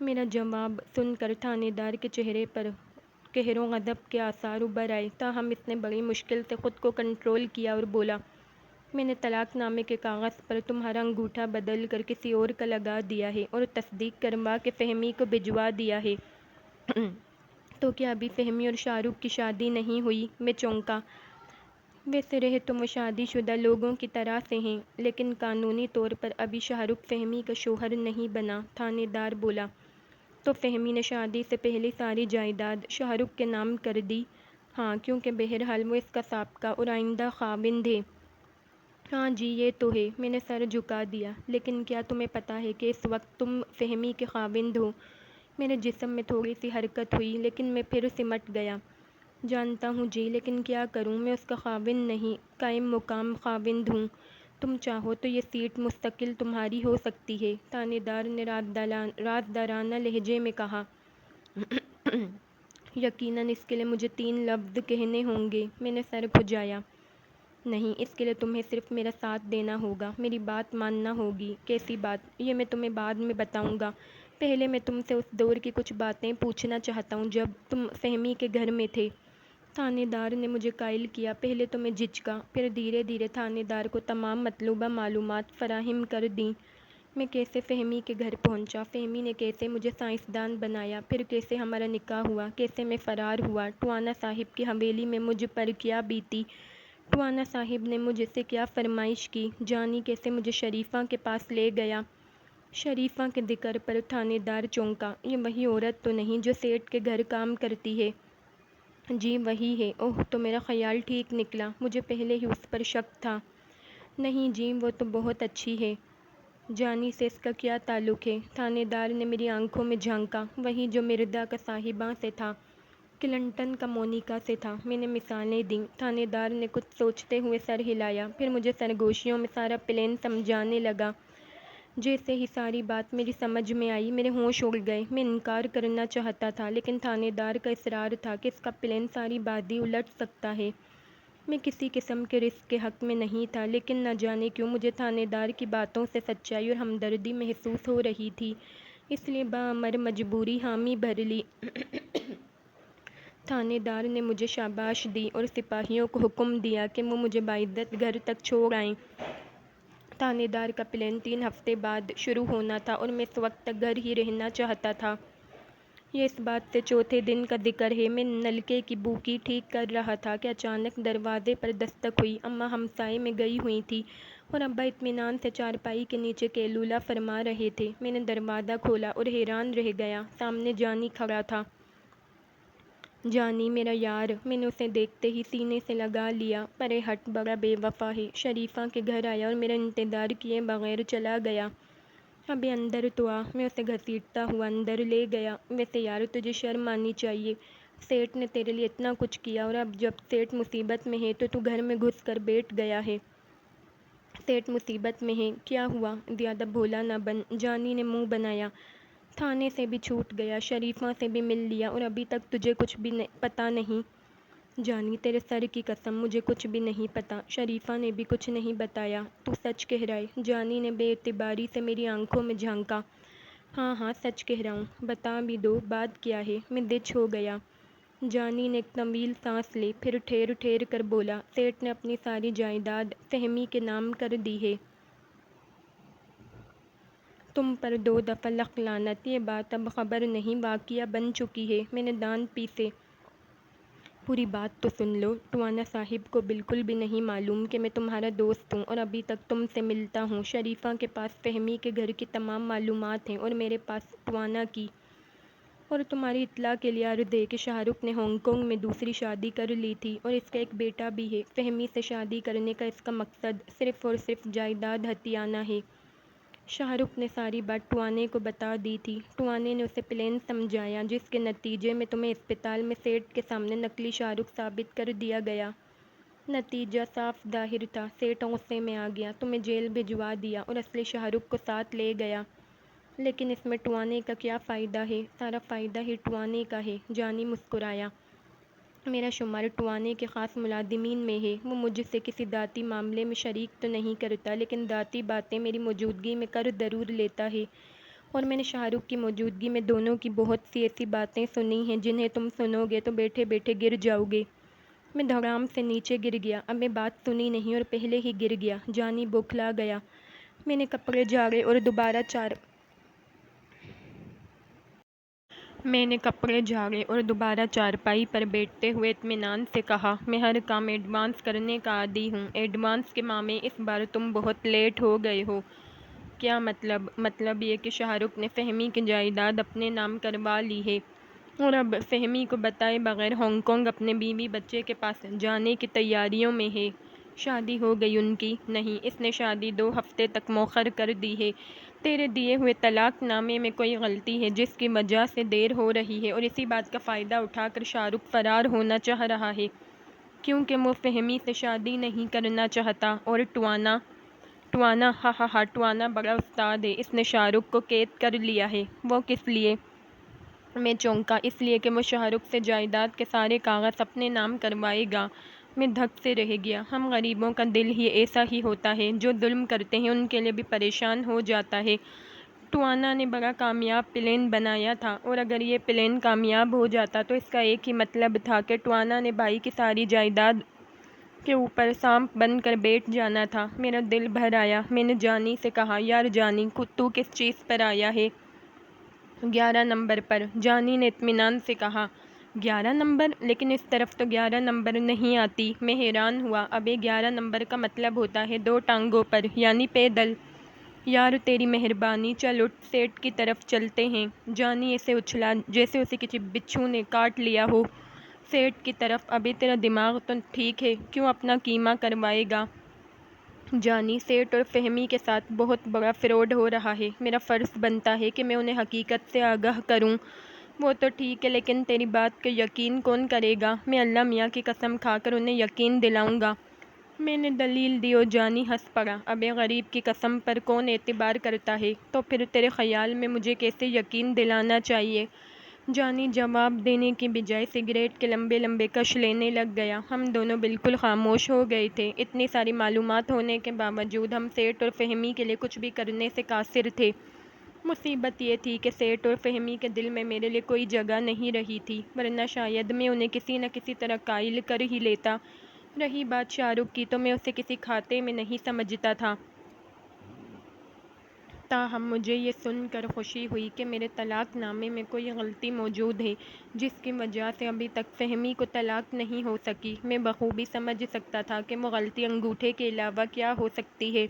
میرا جواب سن کر تھانے دار کے چہرے پر قہر و غضب کے آثار ابھر آئے، تاہم اس نے بڑی مشکل سے خود کو کنٹرول کیا اور بولا، میں نے طلاق نامے کے کاغذ پر تمہارا انگوٹھا بدل کر کسی اور کا لگا دیا ہے اور تصدیق کروا کے فہمی کو بھجوا دیا ہے۔ تو کیا ابھی فہمی اور شاہ رخ کی شادی نہیں ہوئی؟ میں چونکا۔ ویسے رہے تو وہ شادی شدہ لوگوں کی طرح سے ہیں، لیکن قانونی طور پر ابھی شاہ رخ فہمی کا شوہر نہیں بنا۔ تھانے دار بولا، تو فہمی نے شادی سے پہلے ساری جائیداد شاہ رخ کے نام کر دی؟ ہاں، کیونکہ بہرحال وہ اس کا سابقہ اور آئندہ خاوند ہے۔ ہاں جی، یہ تو ہے۔ میں نے سر جھکا دیا۔ لیکن کیا تمہیں پتہ ہے کہ اس وقت تم فہمی کے خاوند ہو؟ میرے جسم میں تھوڑی سی حرکت ہوئی، لیکن میں پھر سمٹ گیا۔ جانتا ہوں جی، لیکن کیا کروں؟ میں اس کا خاوند نہیں، قائم مقام خاوند ہوں۔ تم چاہو تو یہ سیٹ مستقل تمہاری ہو سکتی ہے، تھانے دار نے رازدارانہ لہجے میں کہا۔ یقیناً اس کے لیے مجھے 3 لفظ کہنے ہوں گے۔ میں نے سر کھجایا۔ نہیں، اس کے لیے تمہیں صرف میرا ساتھ دینا ہوگا، میری بات ماننا ہوگی۔ کیسی بات؟ یہ میں تمہیں بعد میں بتاؤں گا۔ پہلے میں تم سے اس دور کی کچھ باتیں پوچھنا چاہتا ہوں جب تم فہمی کے گھر میں تھے۔ تھانے دار نے مجھے قائل کیا۔ پہلے تو میں جھجکا، پھر دھیرے دھیرے تھانے دار کو تمام مطلوبہ معلومات فراہم کر دیں۔ میں کیسے فہمی کے گھر پہنچا، فہمی نے کیسے مجھے سائنسدان بنایا، پھر کیسے ہمارا نکاح ہوا، کیسے میں فرار ہوا، ٹوانا صاحب کی حویلی میں مجھ پر کیا بیتی، ٹوانا صاحب نے مجھ سے کیا فرمائش کی، جانی کیسے مجھے شریفہ کے پاس لے گیا۔ شریفہ کے ذکر پر تھانے دار چونکا۔ یہ وہی عورت تو نہیں جو سیٹھ کے گھر کام کرتی ہے؟ جی وہی ہے۔ اوہ، تو میرا خیال ٹھیک نکلا، مجھے پہلے ہی اس پر شک تھا۔ نہیں جی، وہ تو بہت اچھی ہے۔ جانی سے اس کا کیا تعلق ہے؟ تھانے دار نے میری آنکھوں میں جھانکا۔ وہی جو مردا کا صاحباں سے تھا، کلنٹن کا مونیکا سے تھا۔ میں نے مثالیں دیں۔ تھانے دار نے کچھ سوچتے ہوئے سر ہلایا، پھر مجھے سرگوشیوں میں سارا پلان سمجھانے لگا۔ جیسے ہی ساری بات میری سمجھ میں آئی، میرے ہوش اڑ گئے۔ میں انکار کرنا چاہتا تھا، لیکن تھانے دار کا اصرار تھا کہ اس کا پلان ساری بازی الٹ سکتا ہے۔ میں کسی قسم کے رسک کے حق میں نہیں تھا، لیکن نہ جانے کیوں مجھے تھانے دار کی باتوں سے سچائی اور ہمدردی محسوس ہو رہی تھی، اس لیے بامر مجبوری حامی بھر لی۔ تھانے دار نے مجھے شاباش دی اور سپاہیوں کو حکم دیا کہ وہ مجھے باعزت گھر تک چھوڑ آئیں۔ تھانے دار کا پلان 3 ہفتے بعد شروع ہونا تھا اور میں اس وقت تک گھر ہی رہنا چاہتا تھا۔ یہ اس بات سے چوتھے دن کا ذکر ہے۔ میں نلکے کی بوکی ٹھیک کر رہا تھا کہ اچانک دروازے پر دستک ہوئی۔ اماں ہمسائے میں گئی ہوئی تھیں اور ابا اطمینان سے چارپائی کے نیچے قیلولہ فرما رہے تھے۔ میں نے دروازہ کھولا اور حیران رہ گیا۔ سامنے جانی کھڑا تھا۔ جانی میرا یار! میں نے اسے دیکھتے ہی سینے سے لگا لیا۔ پرے ہٹ، بڑا بے وفا ہے۔ شریفہ کے گھر آیا اور میرا انتظار کیے بغیر چلا گیا۔ ابے اندر تو آ۔ میں اسے گھسیٹتا ہوا اندر لے گیا۔ ویسے یار، تجھے شرم آنی چاہیے۔ سیٹھ نے تیرے لیے اتنا کچھ کیا اور اب جب سیٹھ مصیبت میں ہے تو گھر میں گھس کر بیٹھ گیا ہے۔ سیٹھ مصیبت میں ہے، کیا ہوا؟ زیادہ بھولا نہ بن۔ جانی نے منہ بنایا۔ تھانے سے بھی چھوٹ گیا، شریفہ سے بھی مل لیا اور ابھی تک تجھے کچھ بھی پتہ نہیں؟ جانی تیرے سر کی قسم، مجھے کچھ بھی نہیں پتہ۔ شریفہ نے بھی کچھ نہیں بتایا۔ تو سچ کہہ رہا ہے؟ جانی نے بے اعتباری سے میری آنکھوں میں جھانکا۔ ہاں ہاں، سچ کہہ رہا ہوں۔ بتا بھی دو، بات کیا ہے؟ میں دچ ہو گیا۔ جانی نے ایک طویل سانس لی، پھر ٹھیر ٹھیر کر بولا، سیٹھ نے اپنی ساری جائیداد فہمی کے نام کر دی ہے۔ تم پر 2 دفعہ لاکھ لعنت۔ یہ بات اب خبر نہیں، واقعہ بن چکی ہے۔ میں نے دانت پیسے۔ پوری بات تو سن لو۔ ٹوانا صاحب کو بالکل بھی نہیں معلوم کہ میں تمہارا دوست ہوں اور ابھی تک تم سے ملتا ہوں۔ شریفہ کے پاس فہمی کے گھر کی تمام معلومات ہیں اور میرے پاس ٹوانا کی۔ اور تمہاری اطلاع کے لیے عرض ہے کہ شاہ رخ نے ہانگ کانگ میں دوسری شادی کر لی تھی اور اس کا ایک بیٹا بھی ہے۔ فہمی سے شادی کرنے کا اس کا مقصد صرف اور صرف جائیداد ہتھیانا ہے۔ شاہ رخ نے ساری بات ٹوانے کو بتا دی تھی۔ ٹوانے نے اسے پلان سمجھایا جس کے نتیجے میں تمہیں اسپتال میں سیٹھ کے سامنے نقلی شاہ رخ ثابت کر دیا گیا۔ نتیجہ صاف ظاہر تھا، سیٹھ غصے میں آ گیا، تمہیں جیل بھجوا دیا اور اصلی شاہ رخ کو ساتھ لے گیا۔ لیکن اس میں ٹوانے کا کیا فائدہ ہے؟ سارا فائدہ ہی ٹوانے کا ہے۔ جانی مسکرایا۔ میرا شمار ٹوانے کے خاص ملازمین میں ہے۔ وہ مجھ سے کسی ذاتی معاملے میں شریک تو نہیں کرتا، لیکن ذاتی باتیں میری موجودگی میں کر ضرور لیتا ہے۔ اور میں نے شاہ رخ کی موجودگی میں دونوں کی بہت سی ایسی باتیں سنی ہیں جنہیں تم سنو گے تو بیٹھے بیٹھے گر جاؤ گے۔ میں دھڑام سے نیچے گر گیا۔ اب میں بات سنی نہیں اور پہلے ہی گر گیا۔ جانی بوکھلا گیا۔ میں نے کپڑے جھاڑے اور دوبارہ چارپائی پر بیٹھتے ہوئے اطمینان سے کہا، میں ہر کام ایڈوانس کرنے کا عادی ہوں۔ ایڈوانس کے معنی اس بار تم بہت لیٹ ہو گئے ہو۔ کیا مطلب؟ مطلب یہ کہ شاہ رخ نے فہمی کی جائیداد اپنے نام کروا لی ہے اور اب فہمی کو بتائے بغیر ہانگ کانگ اپنے بیوی بچے کے پاس جانے کی تیاریوں میں ہے۔ شادی ہو گئی ان کی؟ نہیں، اس نے شادی 2 ہفتے تک مؤخر کر دی ہے۔ تیرے دیے ہوئے طلاق نامے میں کوئی غلطی ہے جس کی وجہ سے دیر ہو رہی ہے اور اسی بات کا فائدہ اٹھا کر شاہ رخ فرار ہونا چاہ رہا ہے کیونکہ وہ فہمی سے شادی نہیں کرنا چاہتا۔ اور ٹوانا ہا ہا ہا، ٹوانا بڑا استاد ہے، اس نے شاہ رخ کو قید کر لیا ہے۔ وہ کس لیے؟ میں چونکا۔ اس لیے کہ وہ شاہ رخ سے جائیداد کے سارے کاغذ اپنے نام کروائے گا۔ میں دھک سے رہ گیا۔ ہم غریبوں کا دل ہی ایسا ہی ہوتا ہے، جو ظلم کرتے ہیں ان کے لیے بھی پریشان ہو جاتا ہے۔ ٹوانا نے بڑا کامیاب پلان بنایا تھا اور اگر یہ پلان کامیاب ہو جاتا تو اس کا ایک ہی مطلب تھا کہ ٹوانا نے بھائی کی ساری جائیداد کے اوپر سانپ بن کر بیٹھ جانا تھا۔ میرا دل بھر آیا۔ میں نے جانی سے کہا، یار جانی، تو کس چیز پر آیا ہے؟ 11 نمبر پر، جانی نے اطمینان سے کہا۔ 11 نمبر؟ لیکن اس طرف تو 11 نمبر نہیں آتی۔ میں حیران ہوا۔ ابے 11 نمبر کا مطلب ہوتا ہے 2 ٹانگوں پر، یعنی پیدل۔ یار تیری مہربانی، چل اٹھ، سیٹ کی طرف چلتے ہیں۔ جانی ایسے اچھلا جیسے اسے کسی بچھو نے کاٹ لیا ہو۔ سیٹ کی طرف؟ ابے تیرا دماغ تو ٹھیک ہے، کیوں اپنا کیما کروائے گا؟ جانی، سیٹ اور فہمی کے ساتھ بہت بڑا فراڈ ہو رہا ہے۔ میرا فرض بنتا ہے کہ میں انہیں حقیقت سے آگاہ کروں۔ وہ تو ٹھیک ہے، لیکن تیری بات کا یقین کون کرے گا؟ میں اللہ میاں کی قسم کھا کر انہیں یقین دلاؤں گا۔ میں نے دلیل دی اور جانی ہنس پڑا۔ ابے غریب کی قسم پر کون اعتبار کرتا ہے؟ تو پھر تیرے خیال میں مجھے کیسے یقین دلانا چاہیے؟ جانی جواب دینے کی بجائے سگریٹ کے لمبے لمبے کش لینے لگ گیا۔ ہم دونوں بالکل خاموش ہو گئے تھے۔ اتنی ساری معلومات ہونے کے باوجود ہم سیٹ اور فہمی کے لیے کچھ بھی کرنے سے قاصر تھے۔ مصیبت یہ تھی کہ سیٹ اور فہمی کے دل میں میرے لیے کوئی جگہ نہیں رہی تھی، ورنہ شاید میں انہیں کسی نہ کسی طرح قائل کر ہی لیتا۔ رہی بات شاہ رخ کی، تو میں اسے کسی کھاتے میں نہیں سمجھتا تھا۔ تاہم مجھے یہ سن کر خوشی ہوئی کہ میرے طلاق نامے میں کوئی غلطی موجود ہے، جس کی وجہ سے ابھی تک فہمی کو طلاق نہیں ہو سکی۔ میں بخوبی سمجھ سکتا تھا کہ وہ غلطی انگوٹھے کے علاوہ کیا ہو سکتی ہے،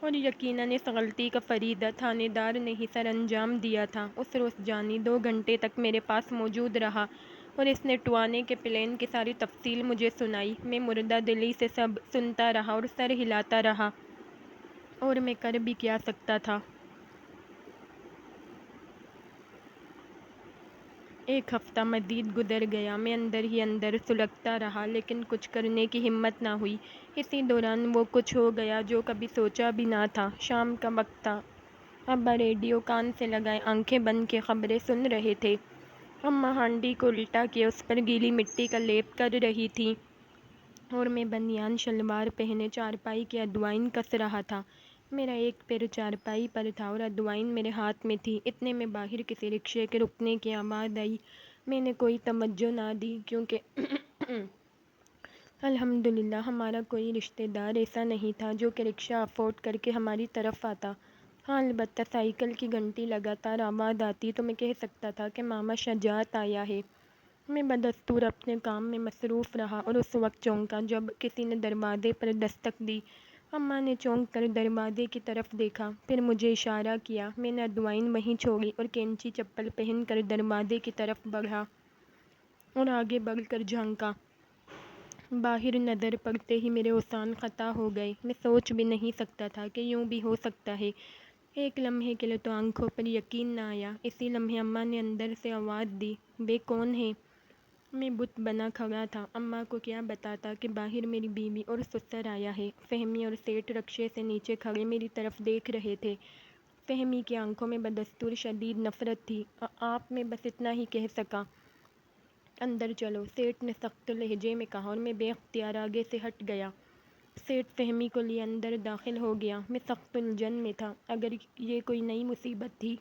اور یقیناً اس غلطی کا فریدہ تھانے دار نے ہی سر انجام دیا تھا۔ اس روز جانی 2 گھنٹے تک میرے پاس موجود رہا اور اس نے ٹوانے کے پلان کی ساری تفصیل مجھے سنائی۔ میں مردہ دلی سے سب سنتا رہا اور سر ہلاتا رہا، اور میں کر بھی کیا سکتا تھا؟ ایک ہفتہ مزید گزر گیا۔ میں اندر ہی اندر سلگتا رہا، لیکن کچھ کرنے کی ہمت نہ ہوئی۔ اسی دوران وہ کچھ ہو گیا جو کبھی سوچا بھی نہ تھا۔ شام کا وقت تھا۔ ابا ریڈیو کان سے لگائے آنکھیں بند کے خبریں سن رہے تھے۔ اماں ہانڈی کو الٹا کیے اس پر گیلی مٹی کا لیپ کر رہی تھیں، اور میں بنیان شلوار پہنے چارپائی کی ادوائن کس رہا تھا۔ میرا ایک پیر چارپائی پر تھا اور ادوائن میرے ہاتھ میں تھی۔ اتنے میں باہر کسی رکشے کے رکنے کی آواز آئی۔ میں نے کوئی توجہ نہ دی، کیونکہ الحمدللہ ہمارا کوئی رشتہ دار ایسا نہیں تھا جو کہ رکشہ افورڈ کر کے ہماری طرف آتا۔ ہاں، البتہ سائیکل کی گھنٹی لگاتار آواز آتی تو میں کہہ سکتا تھا کہ ماما شجاعت آیا ہے۔ میں بدستور اپنے کام میں مصروف رہا اور اس وقت چونکا جب کسی نے دروازے پر دستک دی۔ اماں نے چونک کر دروازے کی طرف دیکھا، پھر مجھے اشارہ کیا۔ میں نے ادوائن وہیں چھوڑی اور کینچی چپل پہن کر دروازے کی طرف بڑھا اور آگے بڑھ کر جھانکا۔ باہر نظر پڑتے ہی میرے اوزان قطع ہو گئے۔ میں سوچ بھی نہیں سکتا تھا کہ یوں بھی ہو سکتا ہے۔ ایک لمحے کے لیے تو آنکھوں پر یقین نہ آیا۔ اسی لمحے اماں نے اندر سے آواز دی، بے کون ہے؟ میں بت بنا کھڑا تھا۔ اماں کو کیا بتاتا کہ باہر میری بیوی اور سسر آیا ہے۔ فہمی اور سیٹ رکشے سے نیچے کھڑے میری طرف دیکھ رہے تھے۔ فہمی کی آنکھوں میں بدستور شدید نفرت تھی۔ آپ، میں بس اتنا ہی کہہ سکا۔ اندر چلو، سیٹ نے سخت لہجے میں کہا، اور میں بے اختیار آگے سے ہٹ گیا۔ سیٹ فہمی کو لیے اندر داخل ہو گیا۔ میں سخت الجھن میں تھا۔ اگر یہ کوئی نئی مصیبت تھی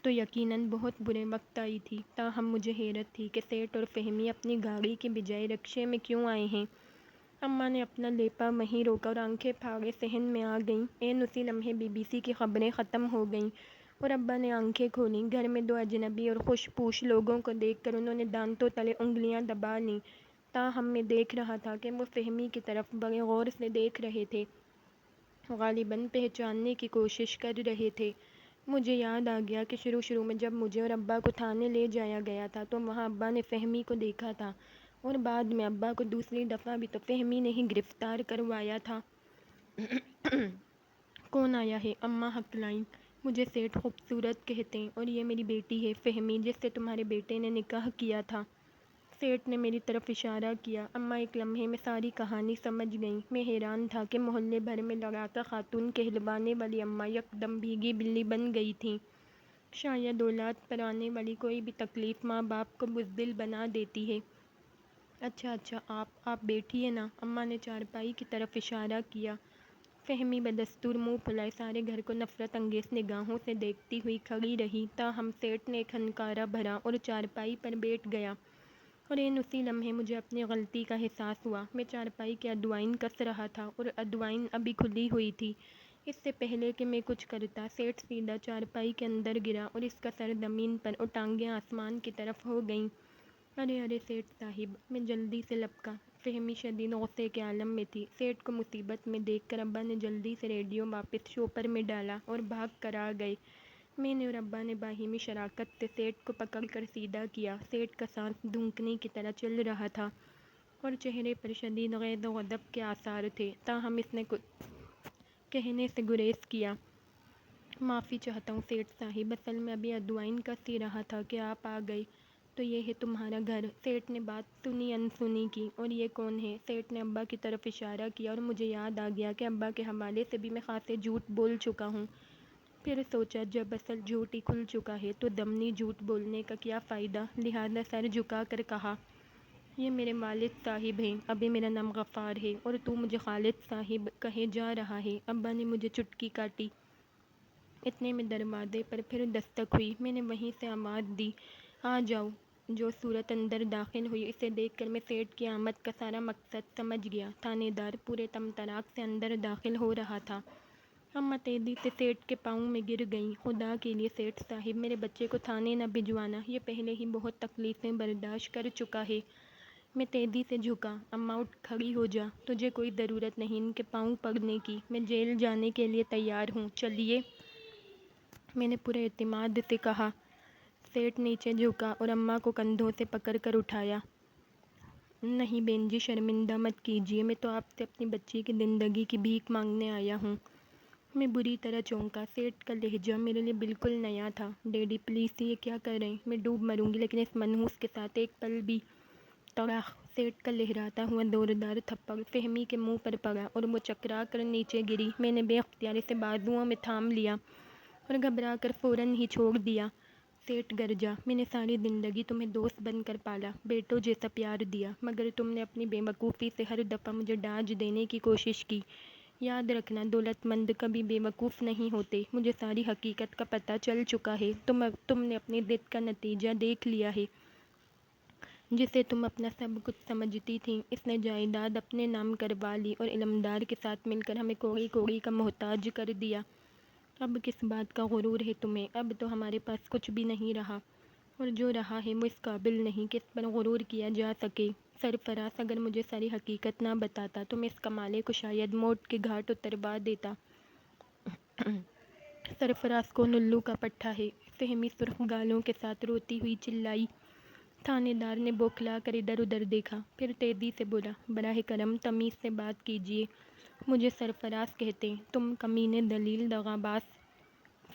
تو یقیناً بہت برے وقت آئی تھی۔ تاہم مجھے حیرت تھی کہ سیٹ اور فہمی اپنی گاڑی کے بجائے رکشے میں کیوں آئے ہیں۔ اماں نے اپنا لیپا وہیں روکا اور آنکھیں پھاڑے صحن میں آ گئیں۔ عین اسی لمحے BBC کی خبریں ختم ہو گئیں اور ابا نے آنکھیں کھولیں۔ گھر میں 2 اجنبی اور خوش پوش لوگوں کو دیکھ کر انہوں نے دانتوں تلے انگلیاں دبا لیں۔ تاہم میں دیکھ رہا تھا کہ وہ فہمی کی طرف بڑے غور سے دیکھ رہے تھے، غالباً پہچاننے کی کوشش کر رہے تھے۔ مجھے یاد آ گیا کہ شروع میں جب مجھے اور ابا کو تھانے لے جایا گیا تھا تو وہاں ابا نے فہمی کو دیکھا تھا، اور بعد میں ابا کو دوسری دفعہ بھی تو فہمی نے ہی گرفتار کروایا تھا۔ کون آیا ہے؟ اماں ہکلائیں۔ مجھے سیٹ خوبصورت کہتے ہیں، اور یہ میری بیٹی ہے فہمی، جس سے تمہارے بیٹے نے نکاح کیا تھا۔ سیٹ نے میری طرف اشارہ کیا۔ اماں ایک لمحے میں ساری کہانی سمجھ گئیں۔ میں حیران تھا کہ محلے بھر میں لڑاکا خاتون کہلوانے والی اماں یکدم بھیگی بلی بن گئی تھیں۔ شاید اولاد پر آنے والی کوئی بھی تکلیف ماں باپ کو بزدل بنا دیتی ہے۔ اچھا، آپ بیٹھی ہیں نا؟ اماں نے چارپائی کی طرف اشارہ کیا۔ فہمی بدستور منہ پھلائے سارے گھر کو نفرت انگیز نگاہوں سے دیکھتی ہوئی کھڑی رہی۔ تاہم سیٹ نے ایک ہنکارا بھرا اور چارپائی پر بیٹھ گیا۔ اور اسی لمحے مجھے اپنی غلطی کا احساس ہوا۔ میں چارپائی کے ادوائن کس رہا تھا اور ادوائن ابھی کھلی ہوئی تھی۔ اس سے پہلے کہ میں کچھ کرتا، سیٹھ سیدھا چارپائی کے اندر گرا اور اس کا سر زمین پر اور ٹانگیں آسمان کی طرف ہو گئیں۔ ارے ارے سیٹھ صاحب! میں جلدی سے لپکا۔ فہمی شدید غصے کے عالم میں تھی۔ سیٹھ کو مصیبت میں دیکھ کر ابا نے جلدی سے ریڈیو واپس شوپر میں ڈالا اور بھاگ کر آ گئے۔ میں نے اور ابا نے باہمی شراکت سے سیٹھ کو پکڑ کر سیدھا کیا۔ سیٹھ کا سانس دھونکنے کی طرح چل رہا تھا اور چہرے پر شدید غیظ و غضب کے آثار تھے، تاہم اس نے کچھ کہنے سے گریز کیا۔ معافی چاہتا ہوں سیٹھ صاحب، اصل میں ابھی ادوائن کس ہی رہا تھا کہ آپ آ گئے۔ تو یہ ہے تمہارا گھر؟ سیٹھ نے بات سنی انسنی کی۔ اور یہ کون ہے؟ سیٹھ نے ابا کی طرف اشارہ کیا اور مجھے یاد آ گیا کہ ابا کے حوالے سے بھی میں خاصے جھوٹ بول چکا ہوں۔ پھر سوچا جب اصل جھوٹ ہی کھل چکا ہے تو ضمنی جھوٹ بولنے کا کیا فائدہ، لہٰذا سر جھکا کر کہا، یہ میرے والد صاحب ہیں، ابھی میرا نام غفار ہے اور تو مجھے خالد صاحب کہے جا رہا ہے۔ ابا نے مجھے چٹکی کاٹی۔ اتنے میں دروازے پر پھر دستک ہوئی۔ میں نے وہیں سے آواز دی، آ جاؤ۔ جو صورت اندر داخل ہوئی اسے دیکھ کر میں سیٹھ کی آمد کا سارا مقصد سمجھ گیا۔ تھانے دار پورے تمطراق سے اندر داخل ہو رہا تھا۔ اماں تیزی سے سیٹھ کے پاؤں میں گر گئیں۔ خدا کے لیے سیٹھ صاحب، میرے بچے کو تھانے نہ بھجوانا، یہ پہلے ہی بہت تکلیفیں برداشت کر چکا ہے۔ میں تیزی سے جھکا۔ اماں اٹھ کھڑی ہو جا، تجھے کوئی ضرورت نہیں ان کے پاؤں پڑنے کی، میں جیل جانے کے لیے تیار ہوں، چلیے۔ میں نے پورے اعتماد سے کہا۔ سیٹھ نیچے جھکا اور اماں کو کندھوں سے پکڑ کر اٹھایا۔ نہیں بہن جی، شرمندہ مت کیجیے، میں تو آپ سے اپنی بچی کی زندگی کی بھیک مانگنے آیا ہوں۔ میں بری طرح چونکا۔ سیٹھ کا لہجہ میرے لیے بالکل نیا تھا۔ ڈیڈی پلیز، یہ کیا کر رہے ہیں؟ میں ڈوب مروں گی لیکن اس منحوس کے ساتھ ایک پل بھی۔ تڑاخ! سیٹھ کا لہراتا ہوا زوردار تھپڑ فہمی کے منہ پر پڑا اور وہ چکرا کر نیچے گری۔ میں نے بے اختیاری اسے بازوؤں میں تھام لیا اور گھبرا کر فوراً ہی چھوڑ دیا۔ سیٹھ گرجا، میں نے ساری زندگی تمہیں دوست بن کر پالا، بیٹوں جیسا پیار دیا، مگر تم نے اپنی بے وقوفی سے ہر دفعہ مجھے ڈانٹ دینے کی کوشش کی۔ یاد رکھنا، دولت مند کبھی بے وقوف نہیں ہوتے۔ مجھے ساری حقیقت کا پتہ چل چکا ہے۔ تم نے اپنی ضد کا نتیجہ دیکھ لیا ہے۔ جسے تم اپنا سب کچھ سمجھتی تھیں، اس نے جائیداد اپنے نام کروا لی اور علمدار کے ساتھ مل کر ہمیں کوڑی کوڑی کا محتاج کر دیا۔ اب کس بات کا غرور ہے تمہیں؟ اب تو ہمارے پاس کچھ بھی نہیں رہا، اور جو رہا ہے وہ اس قابل نہیں کہ اس پر غرور کیا جا سکے۔ سرفراز اگر مجھے ساری حقیقت نہ بتاتا تو میں اس کمالے کو شاید موت کے گھاٹ اتروا دیتا۔ سرفراز کو نلو کا پٹھا ہے، فہمی سرخ گالوں کے ساتھ روتی ہوئی چلائی۔ تھانے دار نے بوکھلا کر ادھر ادھر دیکھا، پھر تیزی سے بولا، براہ کرم تمیز سے بات کیجیے، مجھے سرفراز کہتے ہیں۔ تم کمینے، دلیل، دغاباز!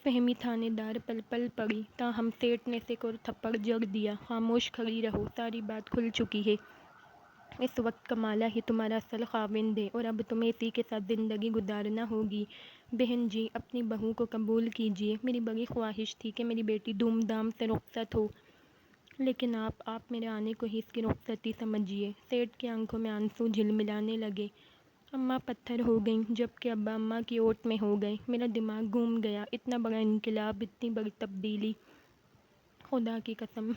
فہمی تھانے دار پل پل پڑی، تاہم سیٹھ نے اسے ایک اور تھپڑ جڑ دیا۔ خاموش کھڑی رہو، ساری بات کھل چکی ہے۔ اس وقت کمالہ ہی تمہارا اصل خاوند ہے اور اب تمہیں اسی کے ساتھ زندگی گزارنا ہوگی۔ بہن جی، اپنی بہو کو قبول کیجیے۔ میری بڑی خواہش تھی کہ میری بیٹی دھوم دھام سے رخصت ہو، لیکن آپ میرے آنے کو ہی اس کی رخصتی سمجھیے۔ سیٹھ کی آنکھوں میں آنسو جھلملانے لگے۔ اماں پتھر ہو گئیں، جبکہ ابا اماں کی اوٹ میں ہو گئے۔ میرا دماغ گھوم گیا۔ اتنا بڑا انقلاب، اتنی بڑی تبدیلی! خدا کی قسم،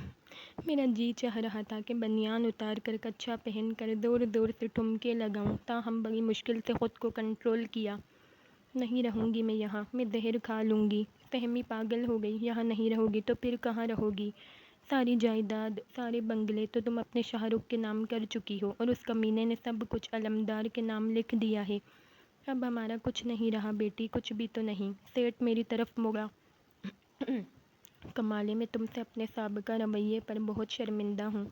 میرا جی چاہ رہا تھا کہ بنیان اتار کر کچھا پہن کر زور زور سے ٹھمکے لگاؤں، تاہم بڑی مشکل سے خود کو کنٹرول کیا۔ نہیں رہوں گی میں یہاں، میں زہر کھا لوں گی۔ فہمی پاگل ہو گئی، یہاں نہیں رہو گی تو پھر کہاں رہو گی؟ ساری جائیداد، سارے بنگلے تو تم اپنے شاہ رخ کے نام کر چکی ہو اور اس کمینے نے سب کچھ علمدار کے نام لکھ دیا ہے۔ اب ہمارا کچھ نہیں رہا بیٹی، کچھ بھی تو نہیں۔ سیٹھ میری طرف مڑا۔ کمالے، میں تم سے اپنے سابقہ رویے پر بہت شرمندہ ہوں۔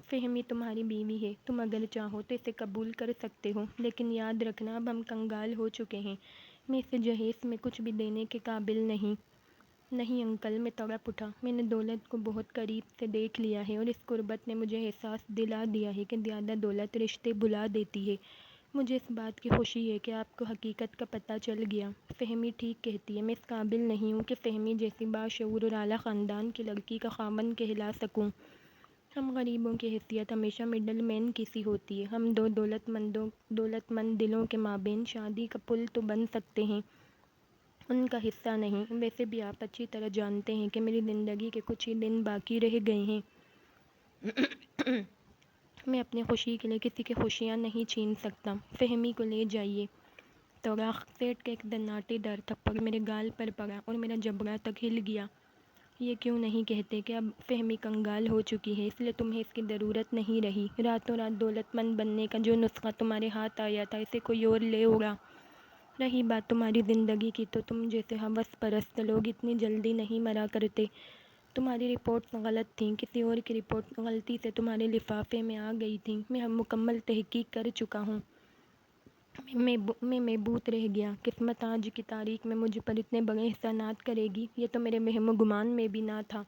فہمی تمہاری بیوی ہے، تم اگر چاہو تو اسے قبول کر سکتے ہو، لیکن یاد رکھنا اب ہم کنگال ہو چکے ہیں، میں اسے جہیز میں کچھ بھی دینے کے قابل نہیں۔ نہیں انکل، میں تڑپ اٹھا۔ میں نے دولت کو بہت قریب سے دیکھ لیا ہے اور اس غربت نے مجھے احساس دلا دیا ہے کہ زیادہ دولت رشتے بھلا دیتی ہے۔ مجھے اس بات کی خوشی ہے کہ آپ کو حقیقت کا پتہ چل گیا۔ فہمی ٹھیک کہتی ہے، میں اس قابل نہیں ہوں کہ فہمی جیسی باشعور اور اعلیٰ خاندان کی لڑکی کا خاوند کہلا سکوں۔ ہم غریبوں کی حیثیت ہمیشہ مڈل مین کی سی ہوتی ہے۔ ہم دو دولت مند دلوں کے مابین شادی کا پل تو بن سکتے ہیں، ان کا حصہ نہیں۔ ویسے بھی آپ اچھی طرح جانتے ہیں کہ میری زندگی کے کچھ ہی دن باقی رہ گئے ہیں۔ میں اپنی خوشی کے لیے کسی کی خوشیاں نہیں چھین سکتا۔ فہمی کو لے جائیے۔ توراق سیٹھ کا ایک دناٹے دار تھپڑ میرے گال پر پڑا اور میرا جبڑا تک ہل گیا۔ یہ کیوں نہیں کہتے کہ اب فہمی کنگال ہو چکی ہے، اس لیے تمہیں اس کی ضرورت نہیں رہی۔ راتوں رات دولت مند بننے کا جو نسخہ تمہارے ہاتھ آیا تھا، اسے کوئی اور لے اڑا۔ رہی بات تمہاری زندگی کی، تو تم جیسے ہوس پرست لوگ اتنی جلدی نہیں مرا کرتے۔ تمہاری رپورٹس غلط تھیں، کسی اور کی رپورٹ غلطی سے تمہارے لفافے میں آ گئی تھیں۔ میں مکمل تحقیق کر چکا ہوں۔ میں محبوط رہ گیا۔ قسمت آج کی تاریخ میں مجھ پر اتنے بڑے احسانات کرے گی، یہ تو میرے وہم و گمان میں بھی نہ تھا۔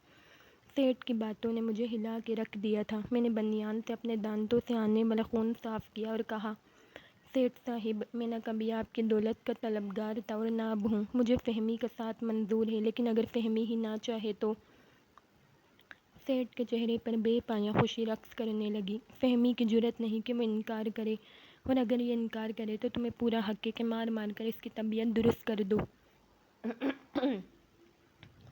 سیٹھ کی باتوں نے مجھے ہلا کے رکھ دیا تھا۔ میں نے بنیان سے اپنے دانتوں سے آنے والا خون صاف کیا اور کہا، سیٹھ صاحب، میں نہ کبھی آپ کی دولت کا طلبگار تھا اور نہ اب ہوں۔ مجھے فہمی کا ساتھ منظور ہے، لیکن اگر فہمی ہی نہ چاہے تو؟ سیٹھ کے چہرے پر بے پایاں خوشی رقص کرنے لگی۔ فہمی کی جرأت نہیں کہ وہ انکار کرے، اور اگر یہ انکار کرے تو تمہیں پورا حق ہے کہ مار مار کر اس کی طبیعت درست کر دو۔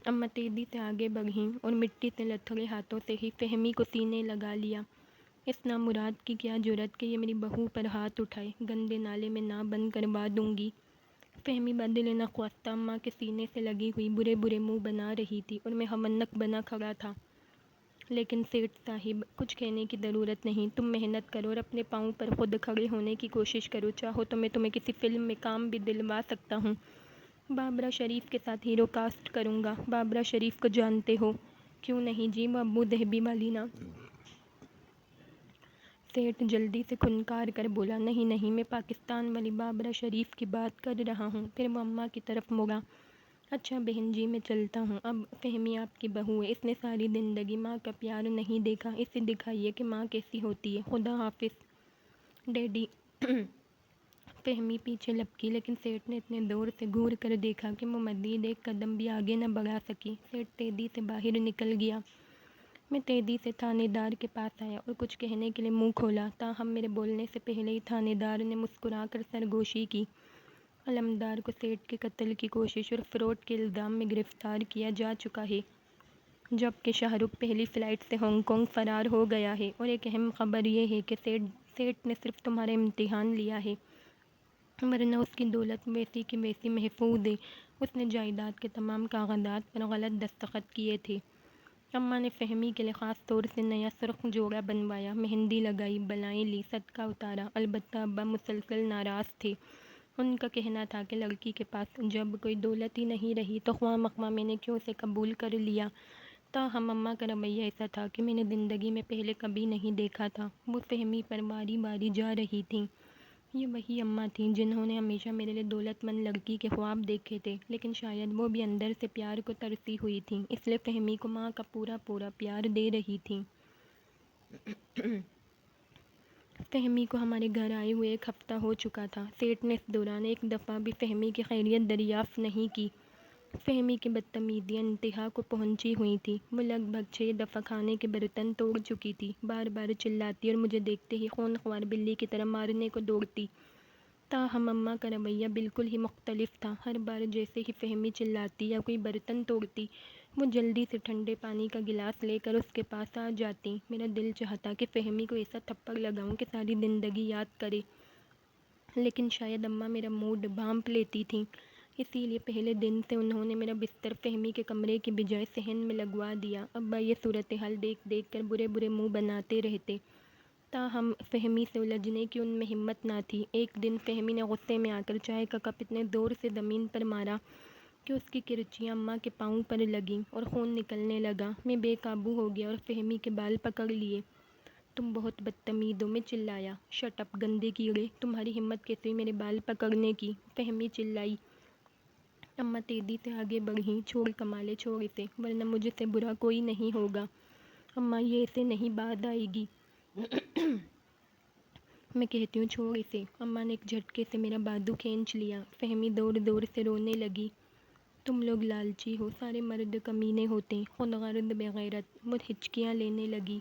اماں تیزی سے آگے بڑھیں اور مٹی سے لتھڑے ہاتھوں سے ہی فہمی کو سینے لگا لیا۔ اس نامراد کی کیا جرأت کہ یہ میری بہو پر ہاتھ اٹھائے۔ گندے نالے میں نہ بند کروا دوں گی۔ فہمی بدلِ نخواستہ اماں کے سینے سے لگی ہوئی برے برے منہ بنا رہی تھی اور میں ہمنک بنا کھڑا تھا۔ لیکن سیٹھ صاحب، کچھ کہنے کی ضرورت نہیں۔ تم محنت کرو اور اپنے پاؤں پر خود کھڑے ہونے کی کوشش کرو۔ چاہو تو میں تمہیں کسی فلم میں کام بھی دلوا سکتا ہوں۔ بابرہ شریف کے ساتھ ہیرو کاسٹ کروں گا۔ بابرہ شریف کو جانتے ہو؟ کیوں نہیں جی، وہ ابو ظہبی والی نا؟ سیٹھ جلدی سے کھنکار کر بولا، نہیں نہیں، میں پاکستان والی بابرہ شریف کی بات کر رہا ہوں۔ پھر وہ اماں کی طرف مڑا، اچھا بہن جی، میں چلتا ہوں۔ اب فہمی آپ کی بہو ہے، اس نے ساری زندگی ماں کا پیار نہیں دیکھا، اسے دکھائیے کہ ماں کیسی ہوتی ہے۔ خدا حافظ ڈیڈی۔ فہمی پیچھے لپکی، لیکن سیٹھ نے اتنے زور سے گھور کر دیکھا کہ وہ مزید ایک قدم بھی آگے نہ بڑھا سکی۔ سیٹھ تیزی سے باہر نکل گیا۔ میں تیزی سے تھانے دار کے پاس آیا اور کچھ کہنے کے لیے منہ کھولا، تاہم میرے بولنے سے پہلے ہی تھانے دار نے مسکرا کر سرگوشی کی۔ علمدار کو سیٹھ کے قتل کی کوشش اور فراڈ کے الزام میں گرفتار کیا جا چکا ہے، جبکہ شاہ رخ پہلی فلائٹ سے ہانگ کانگ فرار ہو گیا ہے۔ اور ایک اہم خبر یہ ہے کہ سیٹھ نے صرف تمہارا امتحان لیا ہے، ورنہ اس کی دولت ویسی کی ویسی محفوظ ہے۔ اس نے جائیداد کے تمام کاغذات پر غلط دستخط کیے تھے۔ اماں نے فہمی کے لیے خاص طور سے نیا سرخ جوڑا بنوایا، مہندی لگائی، بلائیں لی، صدقہ اتارا۔ البتہ ابا مسلسل ناراض تھے۔ ان کا کہنا تھا کہ لڑکی کے پاس جب کوئی دولت ہی نہیں رہی تو خواہ مخواہ میں نے کیوں اسے قبول کر لیا۔ تاہم اماں کا رویہ ایسا تھا کہ میں نے زندگی میں پہلے کبھی نہیں دیکھا تھا۔ وہ فہمی پر باری باری جا رہی تھیں۔ یہ وہی اماں تھیں جنہوں نے ہمیشہ میرے لیے دولت مند لڑکی کے خواب دیکھے تھے، لیکن شاید وہ بھی اندر سے پیار کو ترسی ہوئی تھیں، اس لیے فہمی کو ماں کا پورا پورا پیار دے رہی تھیں۔ فہمی کو ہمارے گھر آئے ہوئے ایک ہفتہ ہو چکا تھا۔ سیٹھ نے اس دوران ایک دفعہ بھی فہمی کی خیریت دریافت نہیں کی۔ فہمی کی بدتمیزیاں انتہا کو پہنچی ہوئی تھیں۔ وہ لگ بھگ 6 دفعہ کھانے کے برتن توڑ چکی تھی، بار بار چلاتی اور مجھے دیکھتے ہی خونخوار بلی کی طرح مارنے کو دوڑتی۔ تاہم اماں کا رویہ بالکل ہی مختلف تھا۔ ہر بار جیسے ہی فہمی چلاتی یا کوئی برتن توڑتی، وہ جلدی سے ٹھنڈے پانی کا گلاس لے کر اس کے پاس آ جاتی۔ میرا دل چاہتا کہ فہمی کو ایسا تھپڑ لگاؤں کہ ساری زندگی یاد کرے، لیکن شاید اماں میرا موڈ بھانپ لیتی تھیں، اسی لیے پہلے دن سے انہوں نے میرا بستر فہمی کے کمرے کی بجائے صحن میں لگوا دیا۔ ابا یہ صورتحال دیکھ دیکھ کر برے برے منہ بناتے رہتے، تاہم فہمی سے الجھنے کی ان میں ہمت نہ تھی۔ ایک دن فہمی نے غصے میں آ کر چائے کا کپ اتنے زور سے زمین پر مارا کہ اس کی کرچیاں اماں کے پاؤں پر لگیں اور خون نکلنے لگا۔ میں بے قابو ہو گیا اور فہمی کے بال پکڑ لیے۔ تم بہت بدتمیز ہو، میں چلایا۔ شٹ اپ گندے کیڑے، تمہاری ہمت کیسے ہوئی میرے بال پکڑنے کی؟ فہمی چلائی۔ اماں تیزی سے آگے بڑھیں، چھوڑ کمالے، چھوڑ اسے، ورنہ مجھ سے برا کوئی نہیں ہوگا۔ اماں یہ ایسے نہیں باز آئے گی۔ میں کہتی ہوں چھوڑ اسے۔ اماں نے ایک جھٹکے سے میرا بازو کھینچ لیا۔ فہمی زور زور سے رونے لگی۔ تم لوگ لالچی ہو، سارے مرد کمینے ہوتے ہیں، خود غرض بے غیرت۔ وہ ہچکیاں لینے لگی۔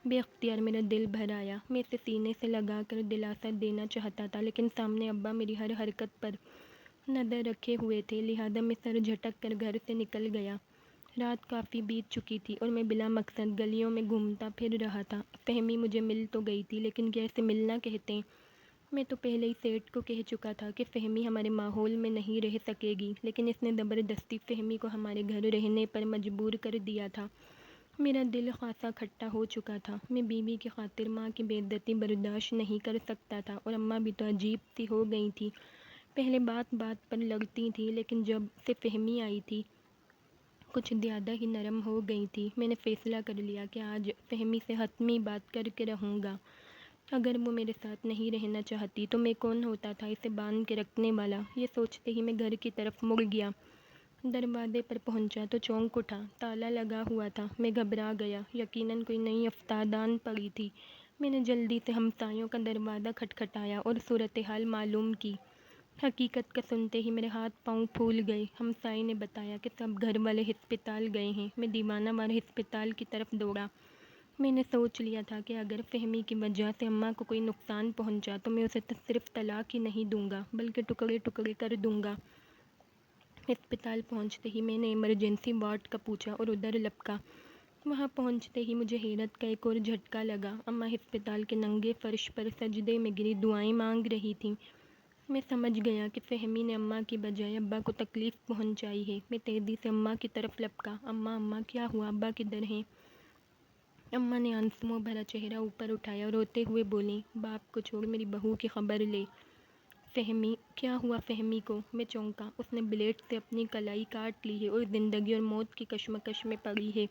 بے اختیار میرا دل بھر آیا۔ میں اسے سینے سے لگا کر دلاسا دینا چاہتا تھا، لیکن سامنے ابا میری ہر حرکت پر نظر رکھے ہوئے تھے، لہٰذا میں سر جھٹک کر گھر سے نکل گیا۔ رات کافی بیت چکی تھی اور میں بلا مقصد گلیوں میں گھومتا پھر رہا تھا۔ فہمی مجھے مل تو گئی تھی، لیکن کیسے ملنا کہتے ہیں۔ میں تو پہلے ہی سیٹھ کو کہہ چکا تھا کہ فہمی ہمارے ماحول میں نہیں رہ سکے گی، لیکن اس نے زبردستی فہمی کو ہمارے گھر رہنے پر مجبور کر دیا تھا۔ میرا دل خاصا کھٹا ہو چکا تھا۔ میں بیوی کی خاطر ماں کی بے عزتی برداشت نہیں کر سکتا تھا، اور اماں بھی تو عجیب سی ہو گئی تھی۔ پہلے بات بات پر لڑتی تھی، لیکن جب سے فہمی آئی تھی کچھ زیادہ ہی نرم ہو گئی تھی۔ میں نے فیصلہ کر لیا کہ آج فہمی سے حتمی بات کر کے رہوں گا۔ اگر وہ میرے ساتھ نہیں رہنا چاہتی تو میں کون ہوتا تھا اسے باندھ کے رکھنے والا۔ یہ سوچتے ہی میں گھر کی طرف مڑ گیا۔ دروازے پر پہنچا تو چونک اٹھا، تالا لگا ہوا تھا۔ میں گھبرا گیا، یقیناً کوئی نئی افتادان پڑی تھی۔ میں نے جلدی سے ہمسایوں کا دروازہ کھٹکھٹایا اور صورتحال معلوم کی۔ حقیقت کا سنتے ہی میرے ہاتھ پاؤں پھول گئے۔ ہمسائے نے بتایا کہ سب گھر والے ہسپتال گئے ہیں۔ میں دیوانہ وار ہسپتال کی طرف دوڑا۔ میں نے سوچ لیا تھا کہ اگر فہمی کی وجہ سے اماں کو کوئی نقصان پہنچا تو میں اسے صرف طلاق ہی نہیں دوں گا، بلکہ ٹکڑے ٹکڑے کر دوں گا۔ ہسپتال پہنچتے ہی میں نے ایمرجنسی وارڈ کا پوچھا اور ادھر لپکا۔ وہاں پہنچتے ہی مجھے حیرت کا ایک اور جھٹکا لگا۔ اماں ہسپتال کے ننگے فرش پر سجدے میں گری دعائیں مانگ رہی تھیں۔ میں سمجھ گیا کہ فہمی نے اماں کی بجائے ابا کو تکلیف پہنچائی ہے۔ میں تیزی سے اماں کی طرف لپکا۔ اماں اماں کیا ہوا، ابا کدھر ہیں؟ اماں نے آنسوؤں بھرا چہرہ اوپر اٹھایا اور روتے ہوئے بولیں، باپ کو چھوڑ میری بہو کی خبر لے۔ فہمی، کیا ہوا فہمی کو؟ میں چونکا۔ اس نے بلیڈ سے اپنی کلائی کاٹ لی ہے اور زندگی اور موت کی کشمکش میں پڑی ہے۔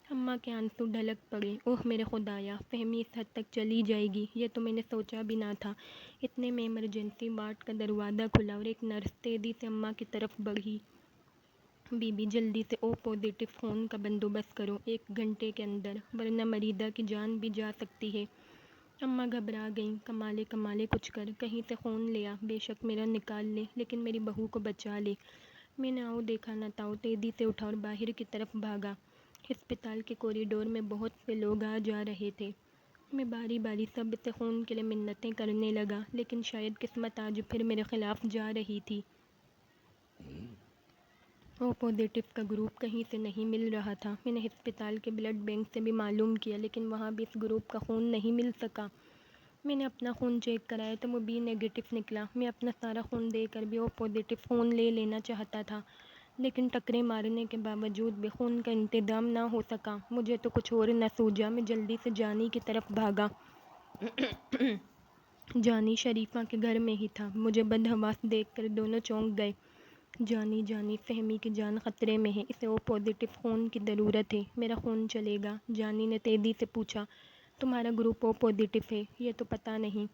اماں کے آنسو ڈھلک پڑے۔ اوہ میرے خدایا، فہمی اس حد تک چلی جائے گی، یہ تو میں نے سوچا بھی نہ تھا۔ اتنے میں ایمرجنسی وارڈ کا دروازہ کھلا اور ایک نرس تیزی سے اماں کی طرف بڑھی۔ بی بی جلدی سے او پازیٹو خون کا بندوبست کرو، 1 گھنٹے کے اندر، ورنہ مریضہ کی جان بھی جا سکتی ہے۔ اماں گھبرا گئیں۔ کمالے کمالے کچھ کر، کہیں سے خون لے آ، بے شک میرا نکال لے، لیکن میری بہو کو بچا لے۔ میں نے آؤ دیکھا نہ تاؤ تیزی سے اٹھا اور باہر کی طرف بھاگا۔ ہسپتال کے کوریڈور میں بہت سے لوگ آ جا رہے تھے۔ میں باری باری سب سے خون کے لیے منتیں کرنے لگا، لیکن شاید قسمت آج پھر میرے خلاف جا رہی تھی۔ او پازیٹو کا گروپ کہیں سے نہیں مل رہا تھا۔ میں نے ہسپتال کے بلڈ بینک سے بھی معلوم کیا، لیکن وہاں بھی اس گروپ کا خون نہیں مل سکا۔ میں نے اپنا خون چیک کرایا تو وہ بی نیگیٹو نکلا۔ میں اپنا سارا خون دے کر بھی او پازیٹو خون لے لینا چاہتا تھا، لیکن ٹکرے مارنے کے باوجود بھی خون کا انتظام نہ ہو سکا۔ مجھے تو کچھ اور نہ سوجا۔ میں جلدی سے جانی کی طرف بھاگا۔ جانی شریفہ کے گھر میں ہی تھا۔ مجھے بدحواس دیکھ کر دونوں چونک گئے۔ جانی جانی، فہمی کی جان خطرے میں ہے، اسے او پازیٹو خون کی ضرورت ہے۔ میرا خون چلے گا؟ جانی نے تیزی سے پوچھا۔ تمہارا گروپ او پازیٹو ہے، یہ تو پتہ نہیں۔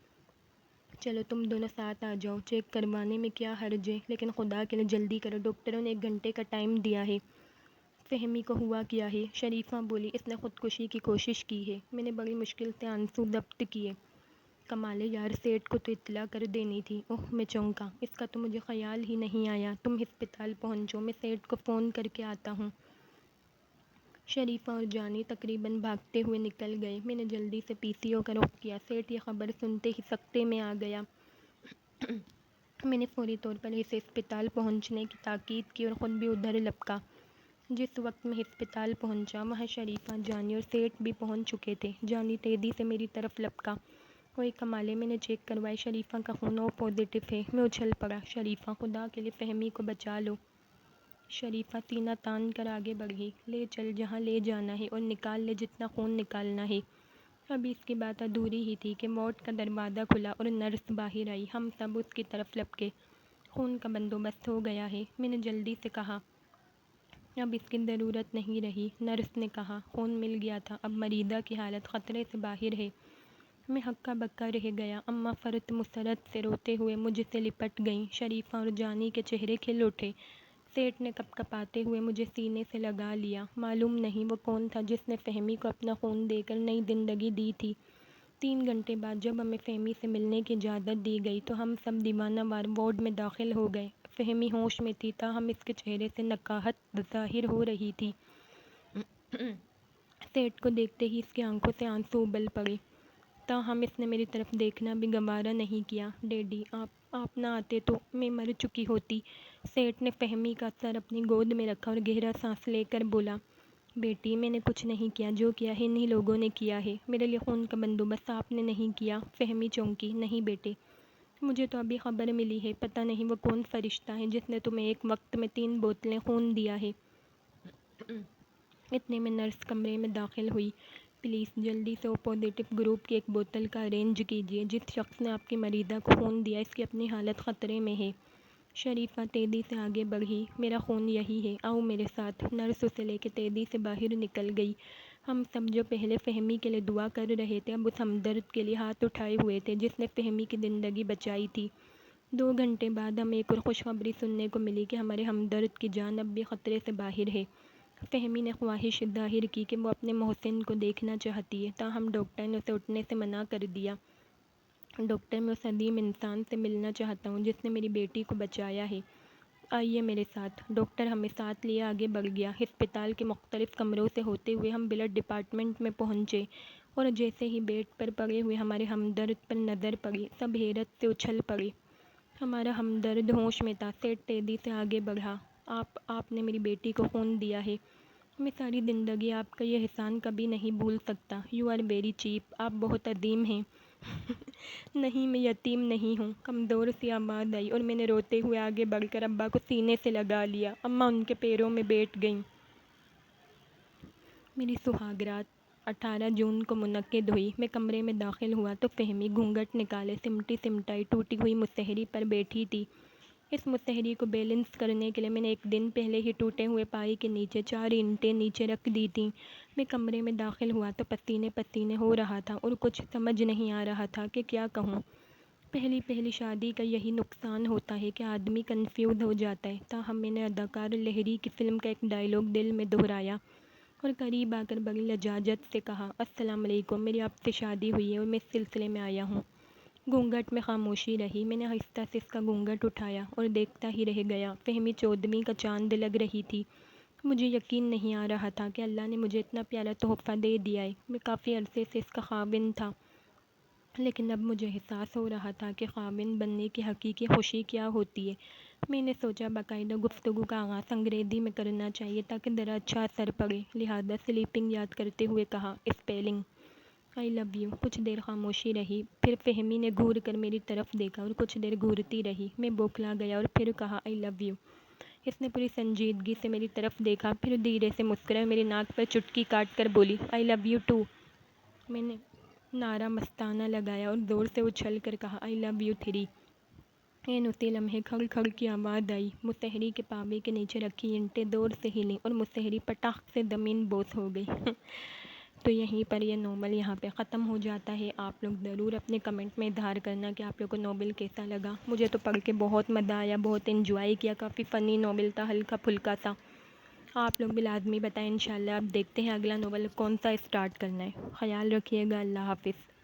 چلو تم دونوں ساتھ آ جاؤ، چیک کروانے میں کیا حرج ہے، لیکن خدا کے لیے جلدی کرو، ڈاکٹروں نے 1 گھنٹے کا ٹائم دیا ہے۔ فہمی کو ہوا کیا ہے؟ شریفہ بولی، اس نے خودکشی کی کوشش کی ہے۔ میں نے بڑی مشکل سے آنسو ضبط کیے۔ کمالے یار، سیٹھ کو تو اطلاع کر دینی تھی۔ اوہ میں چونکا، اس کا تو مجھے خیال ہی نہیں آیا۔ تم ہسپتال پہنچو، میں سیٹھ کو فون کر کے آتا ہوں۔ شریفہ اور جانی تقریباً بھاگتے ہوئے نکل گئے۔ میں نے جلدی سے پی سی او کا رخ کیا۔ سیٹھ یہ خبر سنتے ہی سکتے میں آ گیا۔ میں نے فوری طور پر اسے ہسپتال پہنچنے کی تاکید کی اور خود بھی ادھر لپکا۔ جس وقت میں ہسپتال پہنچا وہاں شریفہ، جانی اور سیٹھ بھی پہنچ چکے تھے۔ جانی تیزی سے میری طرف لپکا۔ اوئے کمالے، میں نے چیک کروایا، شریفہ کا خون او پازیٹو ہے۔ میں اچھل پڑا۔ شریفہ، خدا کے لیے فہمی کو بچا لو۔ شریفہ سینہ تان کر آگے بڑھی۔ لے چل جہاں لے جانا ہے اور نکال لے جتنا خون نکالنا ہے۔ ابھی اس کی بات ادھوری ہی تھی کہ وارڈ کا دروازہ کھلا اور نرس باہر آئی۔ ہم سب اس کی طرف لپکے۔ خون کا بندوبست ہو گیا ہے، میں نے جلدی سے کہا۔ اب اس کی ضرورت نہیں رہی، نرس نے کہا۔ خون مل گیا تھا، اب مریضہ کی حالت خطرے سے باہر ہے۔ میں ہکا بکا رہ گیا۔ اماں فرط مسرت سے روتے ہوئے مجھ سے لپٹ گئیں۔ شریفہ اور جانی کے چہرے کھل اٹھے۔ سیٹھ نے کپ کپاتے ہوئے مجھے سینے سے لگا لیا۔ معلوم نہیں وہ کون تھا جس نے فہمی کو اپنا خون دے کر نئی زندگی دی تھی۔ 3 گھنٹے بعد جب ہمیں فہمی سے ملنے کی اجازت دی گئی تو ہم سب دیوانہ وار وارڈ میں داخل ہو گئے۔ فہمی ہوش میں تھی، تاہم اس کے چہرے سے نقاہت ظاہر ہو رہی تھی۔ سیٹھ کو دیکھتے ہی اس کی آنکھوں سے آنسو ابل پڑے، تاہم اس نے میری طرف دیکھنا بھی گوارا نہیں کیا۔ ڈیڈی، آپ نہ آتے تو میں مر چکی ہوتی۔ سیٹھ نے فہمی کا سر اپنی گود میں رکھا اور گہرا سانس لے کر بولا، بیٹی میں نے کچھ نہیں کیا، جو کیا ہے انہی لوگوں نے کیا ہے۔ میرے لیے خون کا بندوبست آپ نے نہیں کیا۔ فہمی چونکی، نہیں بیٹے، مجھے تو ابھی خبر ملی ہے، پتہ نہیں وہ کون فرشتہ ہے جس نے تمہیں ایک وقت میں 3 بوتلیں خون دیا ہے۔ اتنے میں نرس کمرے میں داخل ہوئی۔ پلیز جلدی سے او پازیٹیو گروپ کی ایک بوتل کا ارینج کیجیے۔ جس شخص نے آپ کی مریضہ کو خون دیا اس کی اپنی حالت خطرے میں ہے۔ شریفہ تیزی سے آگے بڑھی، میرا خون یہی ہے، آؤ میرے ساتھ۔ نرس اسے لے کے تیزی سے باہر نکل گئی۔ ہم سب جو پہلے فہمی کے لیے دعا کر رہے تھے اب اس ہمدرد کے لیے ہاتھ اٹھائے ہوئے تھے جس نے فہمی کی زندگی بچائی تھی۔ 2 گھنٹے بعد ہمیں ایک اور خوشخبری سننے کو ملی کہ ہمارے ہمدرد کی جان اب بھی خطرے سے باہر ہے۔ فہمی نے خواہش ظاہر کی کہ وہ اپنے محسن کو دیکھنا چاہتی ہے، تاہم ڈاکٹر نے اسے اٹھنے سے منع کر دیا۔ ڈاکٹر، میں اس عظیم انسان سے ملنا چاہتا ہوں جس نے میری بیٹی کو بچایا ہے۔ آئیے میرے ساتھ۔ ڈاکٹر ہمیں ساتھ لیے آگے بڑھ گیا۔ ہسپتال کے مختلف کمروں سے ہوتے ہوئے ہم بلڈ ڈپارٹمنٹ میں پہنچے اور جیسے ہی بیڈ پر پڑے ہوئے ہمارے ہمدرد پر نظر پڑی سب حیرت سے اچھل پڑے۔ ہمارا ہمدرد ہوش میں تھا۔ سیٹھ تیزی سے آگے بڑھا، آپ نے میری بیٹی کو خون دیا ہے۔ میں ساری زندگی آپ کا یہ احسان کبھی نہیں بھول سکتا۔ یو آر ویری چیپ، آپ بہت عظیم ہیں۔ نہیں، میں یتیم نہیں ہوں۔ کمزور سی آواز آئی اور میں نے روتے ہوئے آگے بڑھ کر ابا کو سینے سے لگا لیا۔ اماں ان کے پیروں میں بیٹھ گئیں۔ میری سہاگرات 18 جون کو منعقد ہوئی۔ میں کمرے میں داخل ہوا تو فہمی گھونگھٹ نکالے سمٹی سمٹائی ٹوٹی ہوئی مصحری پر بیٹھی تھی۔ اس مصحری کو بیلنس کرنے کے لیے میں نے ایک دن پہلے ہی ٹوٹے ہوئے پائی کے نیچے 4 اینٹیں نیچے رکھ دی تھیں۔ میں کمرے میں داخل ہوا تو پسینے پسینے ہو رہا تھا اور کچھ سمجھ نہیں آ رہا تھا کہ کیا کہوں۔ پہلی شادی کا یہی نقصان ہوتا ہے کہ آدمی کنفیوز ہو جاتا ہے۔ تاہم میں نے اداکار لہری کی فلم کا ایک ڈائیلاگ دل میں دہرایا اور قریب آ کر بڑی لجاجت سے کہا، السلام علیکم، میری آپ سے شادی ہوئی ہے اور میں اس سلسلے میں آیا ہوں۔ گھونگھٹ میں خاموشی رہی۔ میں نے آہستہ سے اس کا گھونگھٹ اٹھایا اور دیکھتا ہی رہ گیا۔ فہمی 14ویں کا چاند لگ رہی تھی۔ مجھے یقین نہیں آ رہا تھا کہ اللہ نے مجھے اتنا پیارا تحفہ دے دیا ہے۔ میں کافی عرصے سے اس کا خاوند تھا، لیکن اب مجھے احساس ہو رہا تھا کہ خاوند بننے کی حقیقی خوشی کیا ہوتی ہے۔ میں نے سوچا باقاعدہ گفتگو کا آغاز انگریزی میں کرنا چاہیے تاکہ ذرا اچھا اثر پڑے، لہٰذا سلیپنگ یاد کرتے ہوئے کہا، اسپیلنگ آئی لو یو۔ کچھ دیر خاموشی رہی، پھر فہمی نے گھور کر میری طرف دیکھا اور کچھ دیر گھورتی رہی۔ میں بوکھلا گیا اور پھر کہا، آئی لو یو۔ اس نے پوری سنجیدگی سے میری طرف دیکھا، پھر دھیرے سے مسکرائی میری ناک پر چٹکی کاٹ کر بولی، آئی لو یو ٹو۔ میں نے نعرہ مستانہ لگایا اور زور سے اچھل کر کہا، آئی لو یو 3۔ عین اسی لمحے کھڑ کھڑ کی آواز آئی۔ مصحری کے پاوے کے نیچے رکھی اینٹیں زور سے ہلیں اور مصحری پٹاخ سے زمین بوس ہو گئی۔ تو یہیں پر یہ ناول یہاں پہ ختم ہو جاتا ہے۔ آپ لوگ ضرور اپنے کمنٹ میں اظہار کرنا کہ آپ لوگ کو ناول کیسا لگا۔ مجھے تو پڑھ کے بہت مزہ آیا، بہت انجوائے کیا، کافی فنی ناول تھا، ہلکا پھلکا سا۔ آپ لوگ بھی لازمی بتائیں، انشاءاللہ اب دیکھتے ہیں اگلا ناول کون سا اسٹارٹ کرنا ہے۔ خیال رکھیے گا، اللہ حافظ۔